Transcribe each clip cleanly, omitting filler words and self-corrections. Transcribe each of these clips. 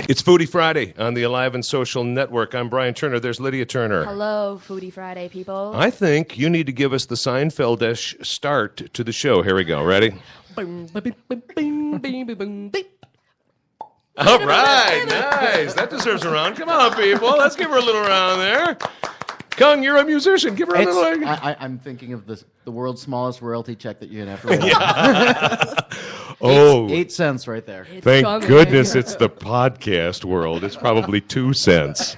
It's Foodie Friday on the Alive and Social Network. I'm Brian Turner. There's Lydia Turner. Hello, Foodie Friday people. I think you need to give us the Seinfeld-ish start to the show. Here we go. Ready? All right, nice. That deserves a round. Come on, people. Let's give her a little round there. Kung, you're a musician. Give her a little. I'm thinking of the world's smallest royalty check that you'd have to write. Oh, 8 cents right there. Thank goodness it's the podcast world. It's probably 2 cents.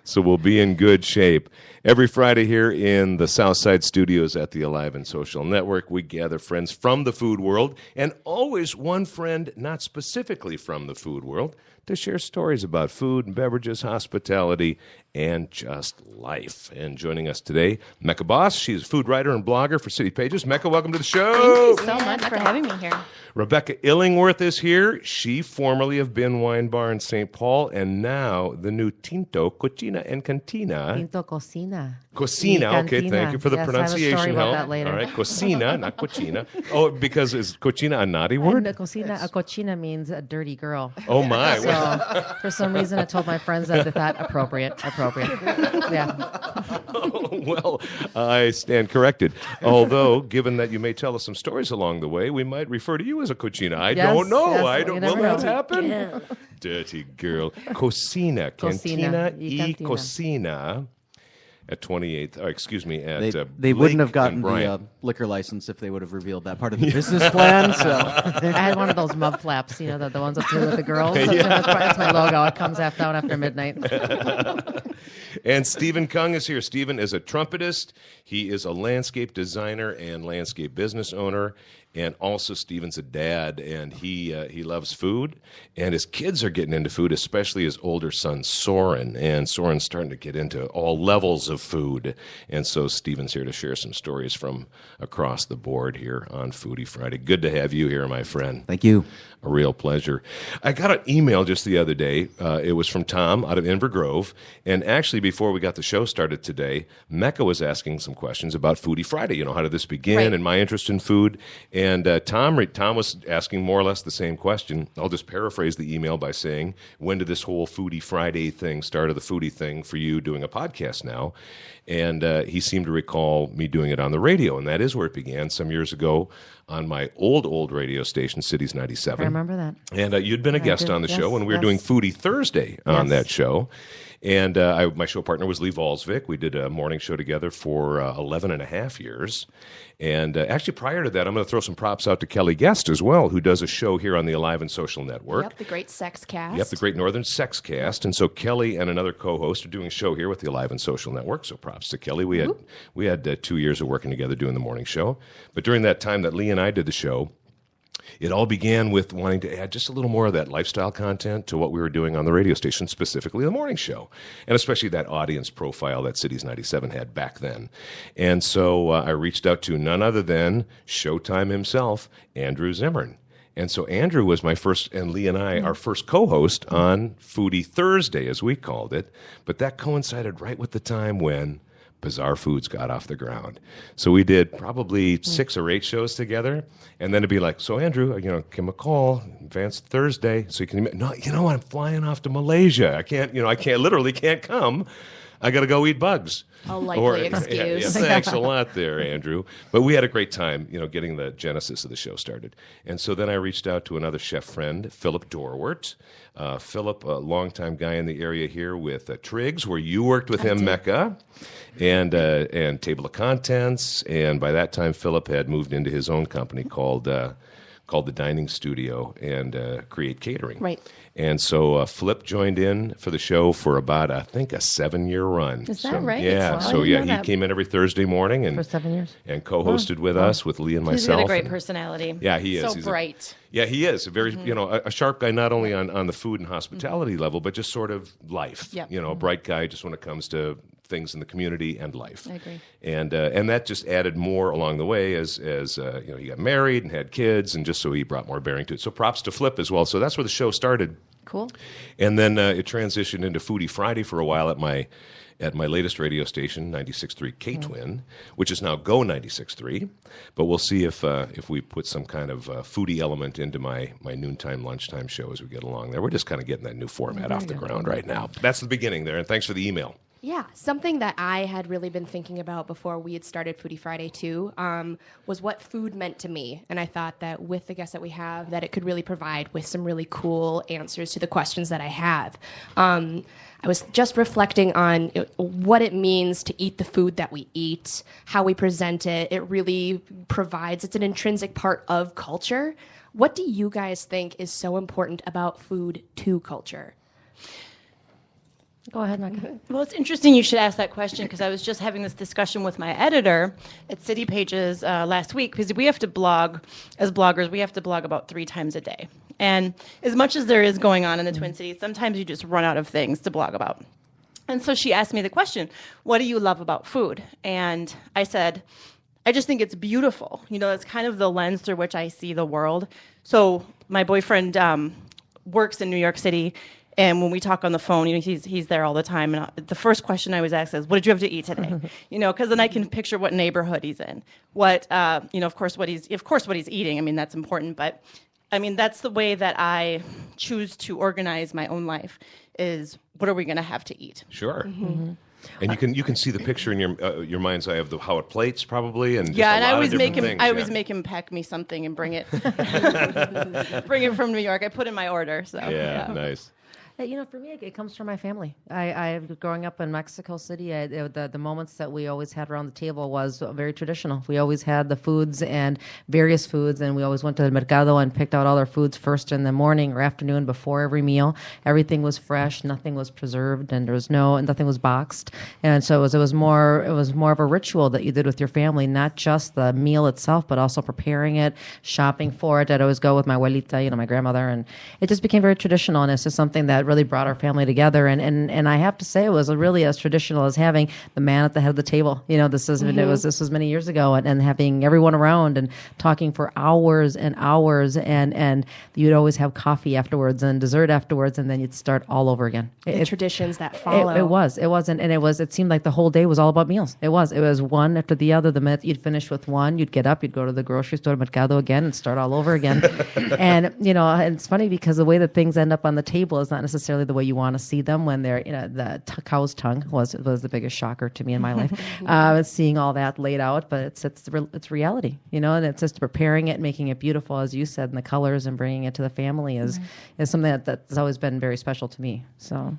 So we'll be in good shape. Every Friday here in the Southside Studios at the Alive and Social Network, we gather friends from the food world, and always one friend not specifically from the food world, to share stories about food and beverages, hospitality, and just life. And joining us today, Mecca Boss. She's a food writer and blogger for City Pages. Mecca, welcome to the show. Thank you so much for having me here. Rebecca Illingworth is here. She formerly of Bin Wine Bar in St. Paul, and now the new Tinto Cocina and Cantina. Tinto Cocina. Cocina, okay, thank you for the pronunciation I have a story about help. that later. All right, Cocina, not Cocina. Oh, because is Cocina a naughty word? And cochina means a dirty girl. Oh, my. So, for some reason, I told my friends that they thought appropriate. Yeah. Well, I stand corrected. Although, given that you may tell us some stories along the way, we might refer to you as a cochina. I don't know. Yes, I don't. you Will never that know. happen? Yeah. Dirty girl. Cocina. Cantina y Cantina. Cocina. At 28th, at They Blake wouldn't have and gotten the Bryant. liquor license if they would have revealed that part of the business plan. So I had one of those mud flaps, the ones up there with the girls. That's my logo. It comes down after midnight. And Stephen Kung is here. Stephen is a trumpetist. He is a landscape designer and landscape business owner. And also, Stephen's a dad, and he loves food. And his kids are getting into food, especially his older son, Soren. And Soren's starting to get into all levels of food. And so Stephen's here to share some stories from across the board here on Foodie Friday. Good to have you here, my friend. thank you. A real pleasure. I got an email just the other day. It was from Tom out of Inver Grove. And actually, before we got the show started today, Mecca was asking some questions about Foodie Friday. How did this begin Right. and my interest in food. And Tom was asking more or less the same question. I'll just paraphrase the email by saying, when did this whole Foodie Friday thing start, or the foodie thing for you doing a podcast now? And he seemed to recall me doing it on the radio. And that is where it began some years ago on my old radio station, Cities 97. I remember that. And you'd been a guest on the show when we were doing Foodie Thursday on that show. And my show partner was Lee Valsvik. We did a morning show together for 11 and a half years. And actually, prior to that, I'm going to throw some props out to Kelly Guest as well, who does a show here on the Alive and Social Network. Yep, the Great Sex Cast. Yep, the Great Northern Sex Cast. And so Kelly and another co-host are doing a show here with the Alive and Social Network. So props to Kelly. We had 2 years of working together doing the morning show. But during that time that Lee and I did the show, it all began with wanting to add just a little more of that lifestyle content to what we were doing on the radio station, specifically the morning show, and especially that audience profile that Cities 97 had back then. And so I reached out to none other than Showtime himself, Andrew Zimmern. And so Andrew was my first, and Lee and I, our first co-host on Foodie Thursday, as we called it. But that coincided right with the time when Bizarre Foods got off the ground. So we did probably 6 or 8 shows together, and then it'd be like, so Andrew, give him a call, advance Thursday, so you can, no, I'm flying off to Malaysia. I can't come. I got to go eat bugs. A likely excuse. Yeah, thanks a lot there, Andrew. But we had a great time, getting the genesis of the show started. And so then I reached out to another chef friend, Philip Dorwart. Philip, a longtime guy in the area here with Triggs, where you worked with him, Mecca, and Table of Contents. And by that time, Philip had moved into his own company called The Dining Studio and Create Catering. Right. And so Flip joined in for the show for about, I think, a 7-year run. Is that right? Yeah. Wow. So, he came in every Thursday morning and For 7 years? and co-hosted with us, with Lee and He's myself. got a great And- personality. Yeah, he is. So He's bright. Yeah, he is. A very, a sharp guy, not only on the food and hospitality level, but just sort of life. Yep. A bright guy just when it comes to things in the community and life. I agree. And that just added more along the way as he got married and had kids, and just so he brought more bearing to it. So props to Flip as well. So that's where the show started. Cool. And then it transitioned into Foodie Friday for a while at my latest radio station, 96.3 K-Twin, which is now Go 96.3. But we'll see if we put some kind of foodie element into my noontime, lunchtime show as we get along there. We're just kind of getting that new format off the ground right now. That's the beginning there, and thanks for the email. Yeah, something that I had really been thinking about before we had started Foodie Friday too was what food meant to me. And I thought that with the guests that we have, that it could really provide with some really cool answers to the questions that I have. I was just reflecting on what it means to eat the food that we eat, how we present it. It really provides, it's an intrinsic part of culture. What do you guys think is so important about food to culture? Go ahead, Micah. Well, it's interesting you should ask that question because I was just having this discussion with my editor at City Pages last week because we have to blog, as bloggers, we have to blog about 3 times a day. And as much as there is going on in the Twin Cities, sometimes you just run out of things to blog about. And so she asked me the question, what do you love about food? And I said, I just think it's beautiful. You know, that's kind of the lens through which I see the world. So my boyfriend works in New York City. And when we talk on the phone, you know, he's there all the time. And the first question I always ask is, "What did you have to eat today?" You know, because then I can picture what neighborhood he's in, what you know, of course what he's eating. I mean, that's important, but I mean that's the way that I choose to organize my own life. Is what are we going to have to eat? Sure. Mm-hmm. And you can see the picture in your mind's eye of how it plates probably, and yeah. And I always make him pack me something and bring it from New York. I put in my order. So yeah. Nice. You know, for me, it comes from my family. I growing up in Mexico City, the moments that we always had around the table was very traditional. We always had the foods and various foods, and we always went to the mercado and picked out all our foods first in the morning or afternoon before every meal. Everything was fresh, nothing was preserved, and nothing was boxed. And so it was more of a ritual that you did with your family, not just the meal itself, but also preparing it, shopping for it. I'd always go with my abuelita, my grandmother, and it just became very traditional. And it's just something that really brought our family together, and I have to say it was really as traditional as having the man at the head of the table. You know, this was many years ago, and having everyone around and talking for hours and hours, and you'd always have coffee afterwards and dessert afterwards, and then you'd start all over again. The traditions that follow. It seemed like the whole day was all about meals. It was one after the other. The minute you'd finish with one, you'd get up, you'd go to the grocery store, mercado again, and start all over again. And it's funny because the way that things end up on the table is not necessarily the way you want to see them when they're, the cow's tongue was the biggest shocker to me in my life. Seeing all that laid out, but it's reality, and it's just preparing it, making it beautiful, as you said, and the colors and bringing it to the family is something that's always been very special to me. So.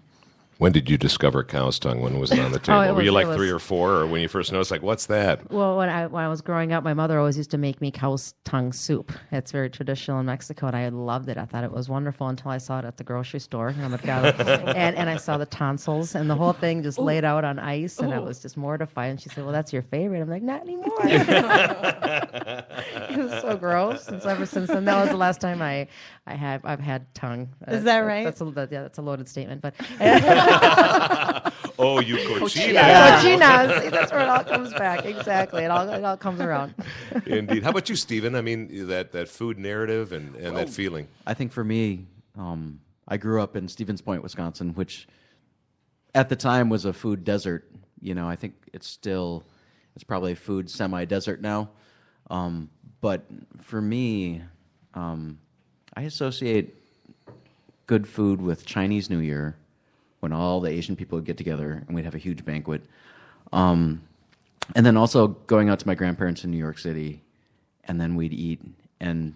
When did you discover cow's tongue? When was it on the table? Were you like 3 or 4, or when you first noticed, like, what's that? Well, when I was growing up, my mother always used to make me cow's tongue soup. It's very traditional in Mexico, and I loved it. I thought it was wonderful until I saw it at the grocery store, and I saw the tonsils and the whole thing just laid out on ice, and I was just mortified. And she said, "Well, that's your favorite." I'm like, "Not anymore." It was so gross. And so ever since then, that was the last time I've had tongue. Is that right? That's a loaded statement, but. Oh, you cochina. Cochina. See, that's where it all comes back. Exactly. It all comes around. Indeed. How about you, Stephen? I mean, that food narrative and that feeling. I think for me, I grew up in Stevens Point, Wisconsin, which at the time was a food desert. I think it's probably a food semi-desert now. But for me, I associate good food with Chinese New Year, when all the Asian people would get together and we'd have a huge banquet. And then also going out to my grandparents in New York City, and then we'd eat. And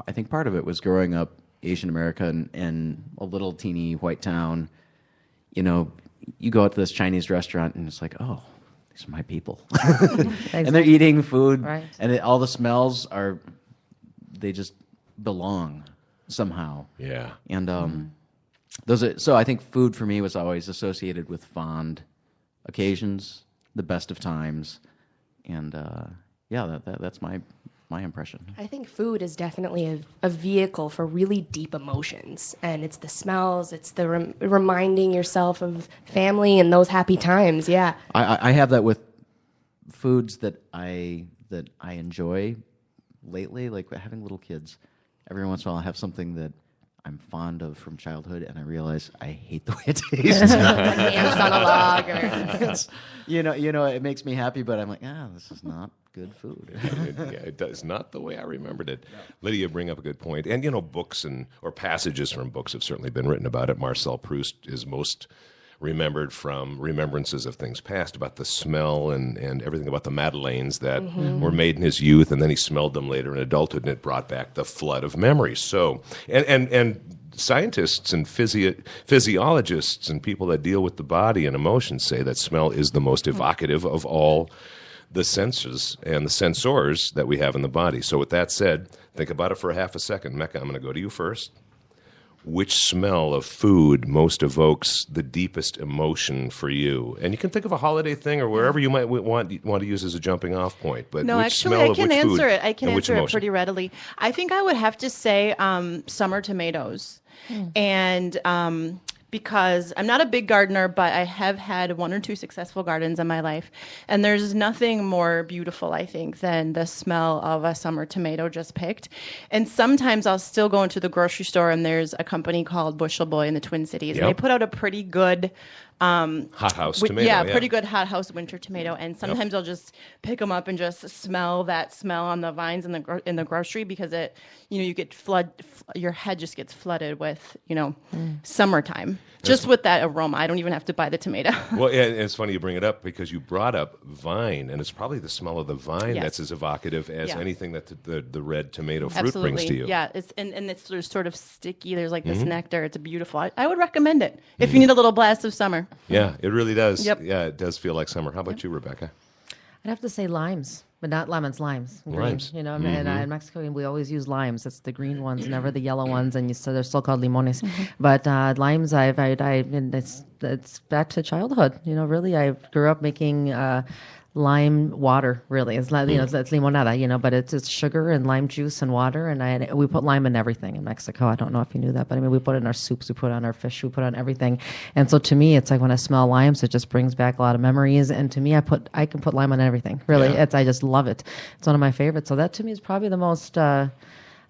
I think part of it was growing up Asian American in a little teeny white town. You go out to this Chinese restaurant and it's like, oh, these are my people. And they're eating food, right. And all the smells they just belong somehow. Yeah. And so I think food for me was always associated with fond occasions, the best of times, and that's my impression. I think food is definitely a vehicle for really deep emotions, and it's the smells, it's the reminding yourself of family and those happy times. Yeah, I have that with foods that I enjoy lately, like having little kids. Every once in a while, I have something that I'm fond of from childhood, and I realize I hate the way it tastes. Ants on a log. Or... It's, it makes me happy, but I'm like, this is not good food. It does not the way I remembered it. No. Lydia, bring up a good point. And books or passages from books have certainly been written about it. Marcel Proust is most remembered from remembrances of things past, about the smell and everything about the madeleines that were made in his youth, and then he smelled them later in adulthood, and it brought back the flood of memories. So, and scientists and physiologists and people that deal with the body and emotions say that smell is the most evocative of all the senses and the sensors that we have in the body. So with that said, think about it for a half a second. Mecca, I'm going to go to you first. Which smell of food most evokes the deepest emotion for you? And you can think of a holiday thing or wherever you might want to use as a jumping off point. But no, which actually, smell I of can which answer food it. I can and which answer it emotion? pretty readily. I think I would have to say summer tomatoes. And because I'm not a big gardener, but I have had 1 or 2 successful gardens in my life. And there's nothing more beautiful, I think, than the smell of a summer tomato just picked. And sometimes I'll still go into the grocery store, and there's a company called Bushel Boy in the Twin Cities. Yep. And they put out a pretty good... hothouse tomato. Yeah, pretty good hothouse winter tomato. And sometimes I'll just pick them up and just smell that smell on the vines in the grocery, because it, you get your head just gets flooded with, summertime. Just with that aroma. I don't even have to buy the tomato. Well, yeah, and it's funny you bring it up, because you brought up vine, and it's probably the smell of the vine that's as evocative as anything that the red tomato fruit brings to you. Yeah, it's sort of sticky. There's like this nectar. It's beautiful. I would recommend it if you need a little blast of summer. Yeah, it really does. Yep. Yeah, it does feel like summer. How about you, Rebecca? I'd have to say limes, but not lemons, limes. Green, Limes. and in Mexico, we always use limes. It's the green ones, never the yellow ones, and they're still called limones. But limes, and it's back to childhood. Really, I grew up making lime water. Really, it's not, it's limonada. But it's sugar and lime juice and water, and we put lime in everything in Mexico. I don't know if you knew that, but we put it in our soups, we put it on our fish, we put it on everything. And so to me, it's like when I smell limes, it just brings back a lot of memories. And to me, I can put lime on everything. Really, I just love it. It's one of my favorites. So that to me is probably the most.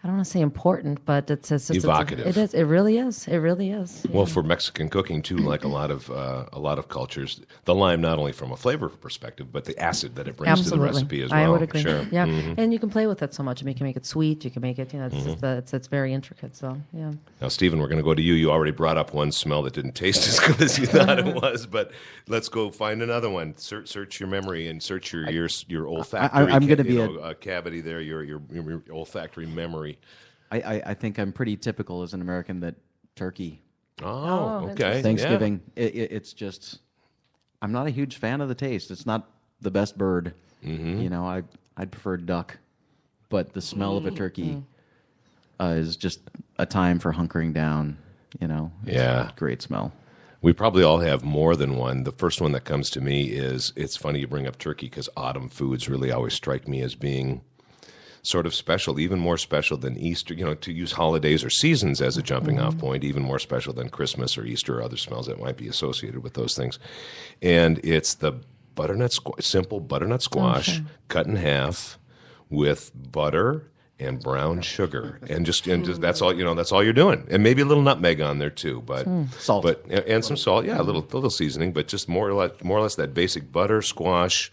I don't want to say important, but it's evocative. It is. It really is. It really is. Well, for Mexican cooking too, like a lot of cultures, the lime not only from a flavor perspective, but the acid that it brings to the recipe as well. I would agree. Sure. Yeah, and you can play with it so much. You can make it sweet. You can make it. It's very intricate. So yeah. Now, Stephen, we're going to go to you. You already brought up one smell that didn't taste as good as you thought it was, but let's go find another one. Search your memory and search your olfactory. I'm going to be a cavity there. Your olfactory memory. I think I'm pretty typical as an American that turkey. Oh, okay. Thanksgiving, it's just, I'm not a huge fan of the taste. It's not the best bird. I'd prefer duck, but the smell of a turkey is just a time for hunkering down. It's a great smell. We probably all have more than one. The first one that comes to me is, it's funny you bring up turkey, because autumn foods really always strike me as being sort of special, even more special than Easter, to use holidays or seasons as a jumping off point, even more special than Christmas or Easter or other smells that might be associated with those things. And it's the simple butternut squash cut in half with butter and brown sugar, and just that's all that's all you're doing, and maybe a little nutmeg on there too, but salt, and some salt, a little seasoning, but just more or less that basic butter squash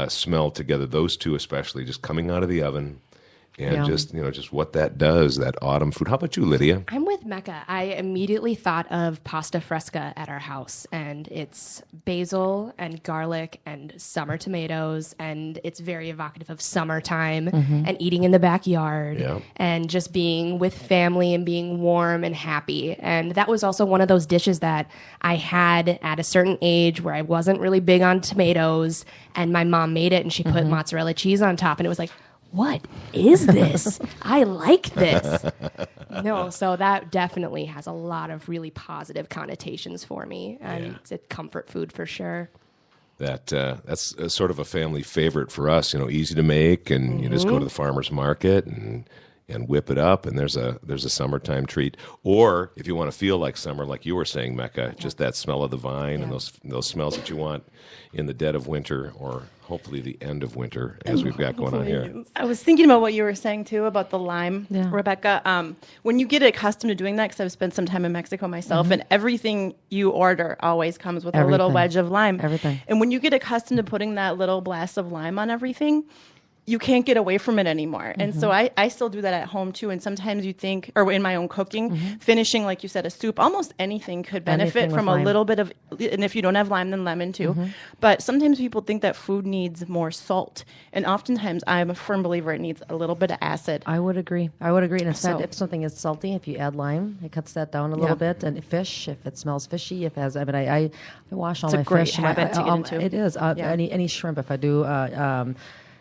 smell together. Those two especially, just coming out of the oven, and just what that does, that autumn food. How about you, Lydia? I'm with Mecca. I immediately thought of pasta fresca at our house, and it's basil and garlic and summer tomatoes, and it's very evocative of summertime and eating in the backyard and just being with family and being warm and happy. And that was also one of those dishes that I had at a certain age where I wasn't really big on tomatoes, and my mom made it, and she put mozzarella cheese on top, and it was like, what is this? I like this. So that definitely has a lot of really positive connotations for me, and it's a comfort food for sure. That's sort of a family favorite for us. Easy to make, and you just go to the farmer's market, and and whip it up, and there's a summertime treat. Or if you want to feel like summer, like you were saying, Mecca, just that smell of the vine and those smells that you want in the dead of winter, or hopefully the end of winter, as we've got going on here. I was thinking about what you were saying too about the lime, Yeah. Rebecca. When you get accustomed to doing that, because I've spent some time in Mexico myself, and everything you order always comes with a little Everything. wedge of lime. Everything. And when you get accustomed to putting that little blast of lime on everything, you can't get away from it anymore. And so I still do that at home too. And sometimes you think, or in my own cooking, finishing, like you said, a soup, almost anything could benefit Anything from with a lime. little bit of, and if you don't have lime, then lemon too. But sometimes people think that food needs more salt. And oftentimes I'm a firm believer it needs a little bit of acid. I would agree. And if, So- if something is salty, if you add lime, it cuts that down a little bit. And fish, if it smells fishy, if it has, I wash all It's a my great fish. habit to get into. It is. Any shrimp, if I do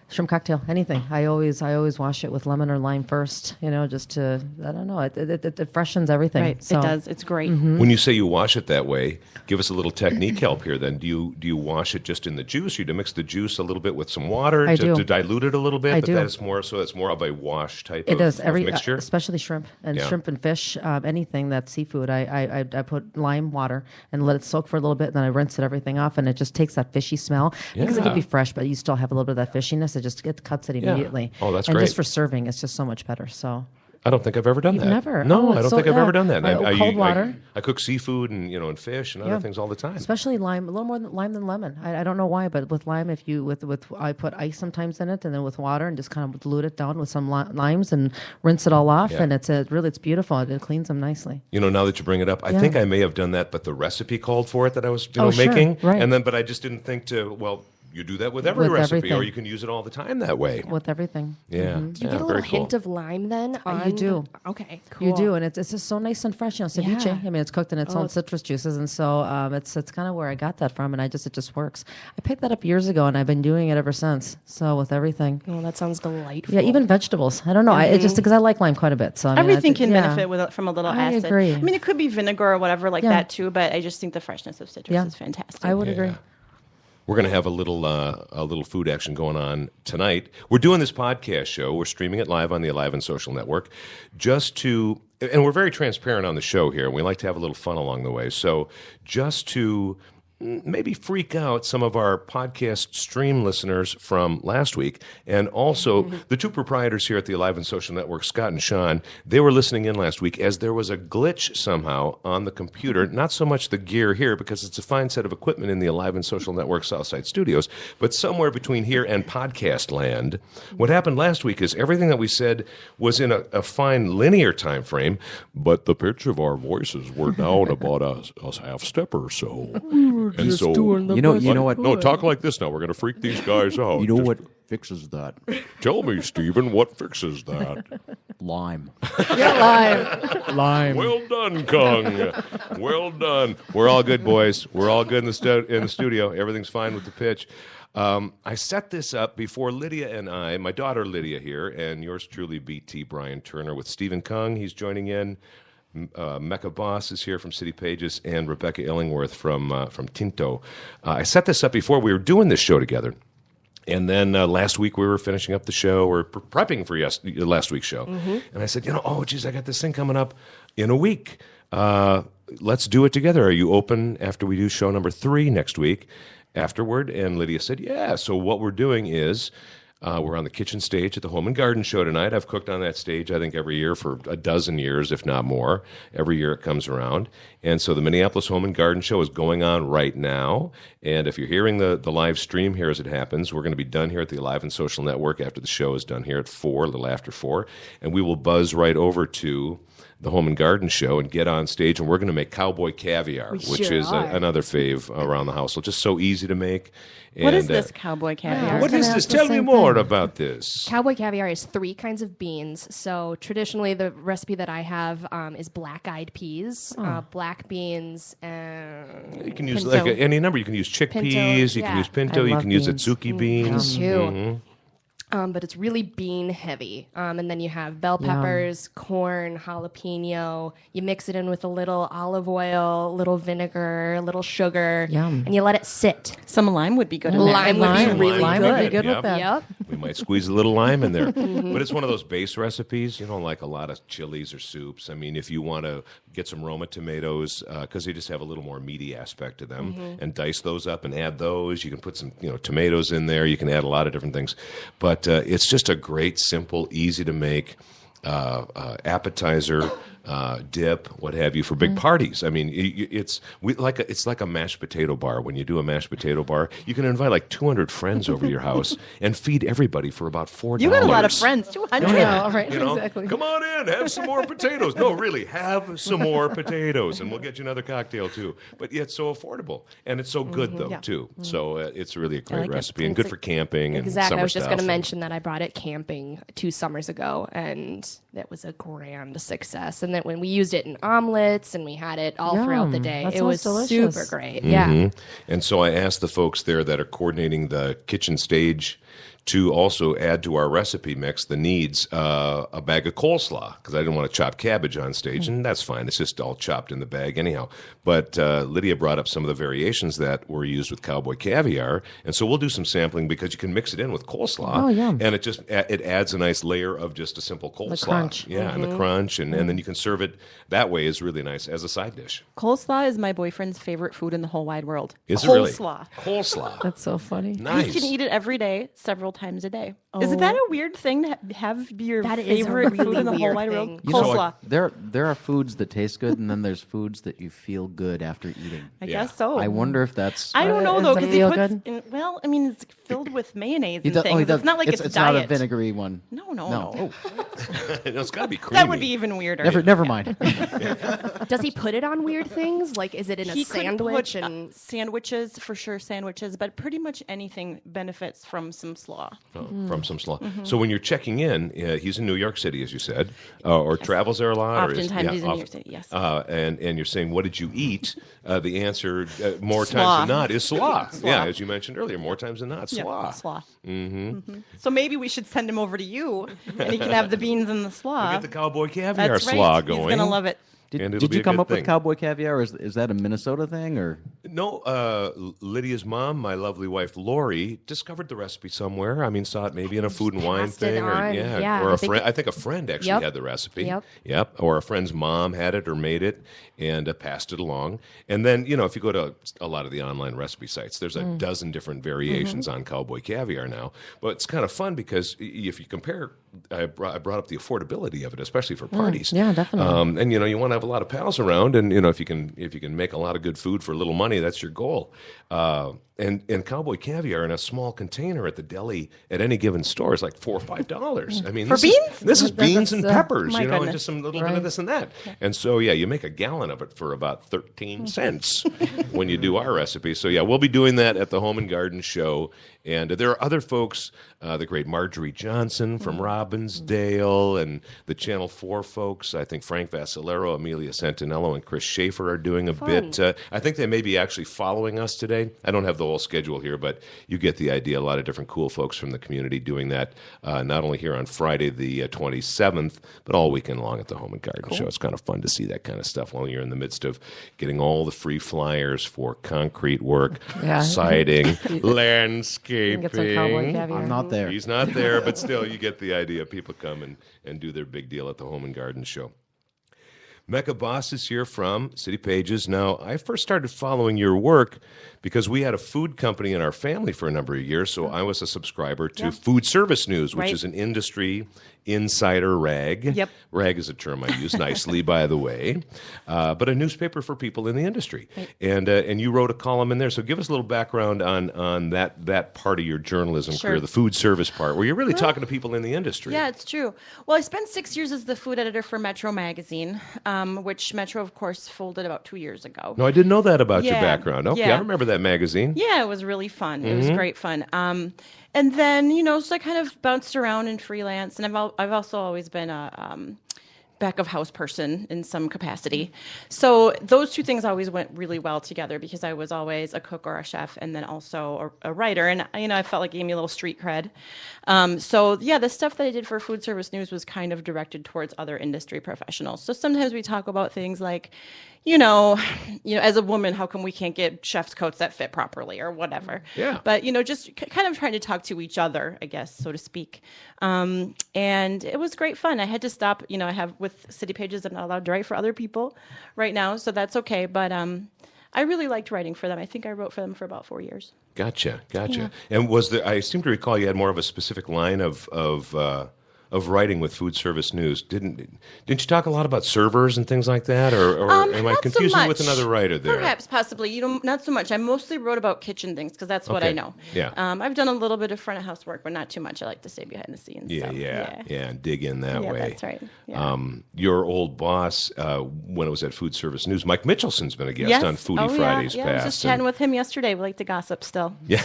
shrimp cocktail, anything, I always wash it with lemon or lime first. Just to, I don't know, it freshens everything. Right, So, it does. It's great. When you say you wash it that way, give us a little technique help here then. Do you wash it just in the juice? You mix the juice a little bit with some water I to, do. to dilute it a little bit? I but do. that's more of a wash type It of, does of mixture? especially shrimp and Yeah. shrimp and fish, anything that's seafood. I put lime water and let it soak for a little bit, and then I rinse everything off, and it just takes that fishy smell because it Yeah. could be fresh, but you still have a little bit of that fishiness. It cuts it immediately. Oh, that's and great. just for serving, it's just so much better. So I don't think I've ever done You've that. never? No, Oh, I don't it's think so- I've ever yeah. done that. Cold water. I cook seafood and fish and other things all the time. especially lime, a little more lime than lemon. I don't know why, but with lime, if you with I put ice sometimes in it, and then with water, and just kind of dilute it down with some limes and rinse it all off, Yeah. and it's beautiful. It cleans them nicely. Now that you bring it up, I think I may have done that, but the recipe called for it that I was Oh, sure. making, Right. but I just didn't think to, well, you do that with every With recipe, everything. or you can use it all the time that way. With everything. Yeah, Do you get a very little cool. hint of lime then? You do. Okay, cool. You do, and it's just so nice and fresh. Ceviche. Yeah. I mean, it's cooked in its own citrus juices, and so it's kind of where I got that from, and it just works. I picked that up years ago, and I've been doing it ever since. So with everything, Oh, that sounds delightful. yeah, even vegetables. I don't know. It just because I like lime quite a bit. So I mean, Everything I can yeah. benefit from a little I acid. agree. I mean, it could be vinegar or whatever like Yeah. that too, but I just think the freshness of citrus Yeah. is fantastic. I would agree. We're going to have a little food action going on tonight. We're doing this podcast show. We're streaming it live on the Alive and Social Network, and we're very transparent on the show here. We like to have a little fun along the way. So just to maybe freak out some of our podcast stream listeners from last week, and also the two proprietors here at the Alive and Social Network, Scott and Sean, they were listening in last week as there was a glitch somehow on the computer, not so much the gear here, because it's a fine set of equipment in the Alive and Social Network Southside Studios, but somewhere between here and podcast land. What happened last week is everything that we said was in a fine linear time frame, but the pitch of our voices were down about a half step or so. And so, You know what? No, talk like this now. We're going to freak these guys out. You know Just what fixes that? Tell me, Stephen, what fixes that? Lime. Lime. Well done, Kung. Well done. We're all good, boys. We're all good in the studio. Everything's fine with the pitch. I set this up before Lydia and I, my daughter Lydia here, and yours truly, BT Brian Turner, with Stephen Kung. He's joining in. Mecca Boss is here from City Pages, and Rebecca Illingworth from Tinto. I set this up before we were doing this show together. And then last week we were finishing up the show. We're prepping for last week's show. And I said, I got this thing coming up in a week. Let's do it together. Are you open after we do show number 3 next week afterward? And Lydia said, yeah. So what we're doing is we're on the kitchen stage at the Home and Garden Show tonight. I've cooked on that stage, I think, every year for a dozen years, if not more. Every year it comes around. And so the Minneapolis Home and Garden Show is going on right now. And if you're hearing the live stream here as it happens, we're going to be done here at the Alive and Social Network after the show is done here at 4, a little after 4. And we will buzz right over to the Home and Garden Show and get on stage, and we're going to make cowboy caviar, which sure is are. another fave around the household. Just so easy to make. What is And, this cowboy caviar? What is gonna this? ask the Tell me same more thing. about this. Cowboy caviar is 3 kinds of beans. So traditionally, the recipe that I have is black-eyed peas, black beans, and You can use pinto. like any number. You can use chickpeas. Pinto, you can yeah. use pinto. I You love can use beans. atsuki beans. Too. but it's really bean heavy. And then you have bell peppers, corn, jalapeno. You mix it in with a little olive oil, a little vinegar, a little sugar, and you let it sit. Some lime would be good in there. Lime would be really Lime good. would be good Yep. with that. Yep. We might squeeze a little lime in there. But it's one of those base recipes. You don't like a lot of chilies or soups. I mean, if you want to get some Roma tomatoes, because they just have a little more meaty aspect to them, and dice those up and add those. You can put some tomatoes in there. You can add a lot of different things. But it's just a great, simple, easy to make appetizer, dip, what have you, for big parties. I mean, it's like a mashed potato bar. When you do a mashed potato bar, you can invite like 200 friends over your house and feed everybody for about $4. You got a lot of friends, 200. Yeah, right, You know, exactly. come on in, have some more potatoes. No, really, have some more potatoes, and we'll get you another cocktail too. But yet so affordable, and it's so good though too. So it's really a great like it. recipe and good for camping and Exactly. summer I was just stuff. going to mention that I brought it camping 2 summers ago, and that was a grand success. And then when we used it in omelets, and we had it all throughout the day, That it was sounds delicious. super great. Yeah. And so I asked the folks there that are coordinating the kitchen stage to also add to our recipe mix the needs a bag of coleslaw, because I didn't want to chop cabbage on stage, and that's fine. It's just all chopped in the bag anyhow. But Lydia brought up some of the variations that were used with cowboy caviar, and so we'll do some sampling because you can mix it in with coleslaw, Oh, yum. and it adds a nice layer of just a simple coleslaw. crunch. Yeah, and the crunch, and then you can serve it that way is really nice as a side dish. Coleslaw is my boyfriend's favorite food in the whole wide world. Is it really? Coleslaw. Coleslaw. That's so funny. Nice. You can eat it every day, several times a day. Is that a weird thing to have your That is a favorite food really in the whole weird wide world? thing. You know, Coleslaw. there are foods that taste good, and then there's foods that you feel good after eating. I Yeah. guess so. I wonder if that's. I don't know Does though, it because he feel puts good? in, well, I mean, it's filled with mayonnaise He and does- things. he does- It's not like it's it's diet. not a vinegary one. No. It's got to be creamy. That would be even weirder. Never mind. Does he put it on weird things? Like, is it in a He could sandwich? put, And sandwiches, for sure, sandwiches, but pretty much anything benefits from some slaw. From some slaw. So when you're checking in, he's in New York City, as you said, or travels there a lot. Oftentimes he's in New York City, yes. And you're saying, what did you eat? The answer, more Slaw. times than not, is slaw. Slaw. Yeah, as you mentioned earlier, more times than not, slaw. Yeah, slaw. Mm-hmm. So maybe we should send him over to you, and he can have the beans and the slaw. Get the cowboy caviar That's right. slaw He's going. gonna love it. and it'll Did be you a come good up thing. with cowboy caviar? Or is that a Minnesota thing or? No, Lydia's mom, my lovely wife Lori, discovered the recipe somewhere. I mean, saw it maybe in a Food and Wine passed it thing, or on. Yeah, or I a think friend. I think a friend actually Yep. had the recipe. Yep. Or a friend's mom had it or made it and passed it along. And then if you go to a lot of the online recipe sites, there's a dozen different variations on cowboy caviar now. But it's kind of fun because if you compare, I brought up the affordability of it, especially for parties. Yeah, definitely. And you want to have a lot of pals around, and if you can make a lot of good food for a little money, that's your goal. And cowboy caviar in a small container at the deli at any given store is like $4 or $5. I mean, For beans? This is beans and peppers, my and goodness. just some little bit of this and that. And so you make a gallon of it for about 13 cents when you do our recipe. So we'll be doing that at the Home and Garden Show. And there are other folks, the great Marjorie Johnson from Robbinsdale, and the Channel 4 folks. I think Frank Vassalero, Amelia Santinello, and Chris Schaefer are doing a bit. I think they may be actually following us today. I don't have the whole schedule here, but you get the idea. A lot of different cool folks from the community doing that, not only here on Friday the 27th, but all weekend long at the Home and Garden Show. It's kind of fun to see that kind of stuff while you're in the midst of getting all the free flyers for concrete work, siding, landscaping. Get some cowboy caviar. I'm not there. He's not there, but still, you get the idea. People come and do their big deal at the Home and Garden Show. Mecca Boss is here from City Pages. Now, I first started following your work because we had a food company in our family for a number of years, so I was a subscriber to Food Service News, which Right. is an industry insider rag. Yep. Rag is a term I use nicely, by the way, but a newspaper for people in the industry. And you wrote a column in there, so give us a little background on that part of your journalism Sure. career, the food service part, where you're really talking to people in the industry. Yeah, it's true. Well, I spent 6 years as the food editor for Metro Magazine, which Metro, of course, folded about 2 years ago. No, I didn't know that about your Yeah, background. Okay, yeah. I remember that magazine. Yeah, it was really fun. It was great fun. And then so I kind of bounced around in freelance, and I've also always been a back of house person in some capacity. So those two things always went really well together because I was always a cook or a chef and then also a writer. And, I felt like it gave me a little street cred. So the stuff that I did for Food Service News was kind of directed towards other industry professionals. So sometimes we talk about things like, as a woman, how come we can't get chef's coats that fit properly or whatever? Yeah. But, just kind of trying to talk to each other, I guess, so to speak. And it was great fun. I had to stop, I have with City Pages, I'm not allowed to write for other people right now, so that's okay. But I really liked writing for them. I think I wrote for them for about 4 years. Gotcha. And I seem to recall you had more of a specific line of writing with Food Service News. Didn't you talk a lot about servers and things like that, or am I confusing so with another writer there? Perhaps, possibly. Not so much. I mostly wrote about kitchen things because that's what I know. Yeah. I've done a little bit of front of house work, but not too much. I like to stay behind the scenes. Yeah, and dig in that way. That's right. Yeah. Your old boss, when it was at Food Service News, Mike Mitchelson's been a guest on Foodie Fridays Yeah, past. I was just chatting with him yesterday. We like to gossip still. Yeah.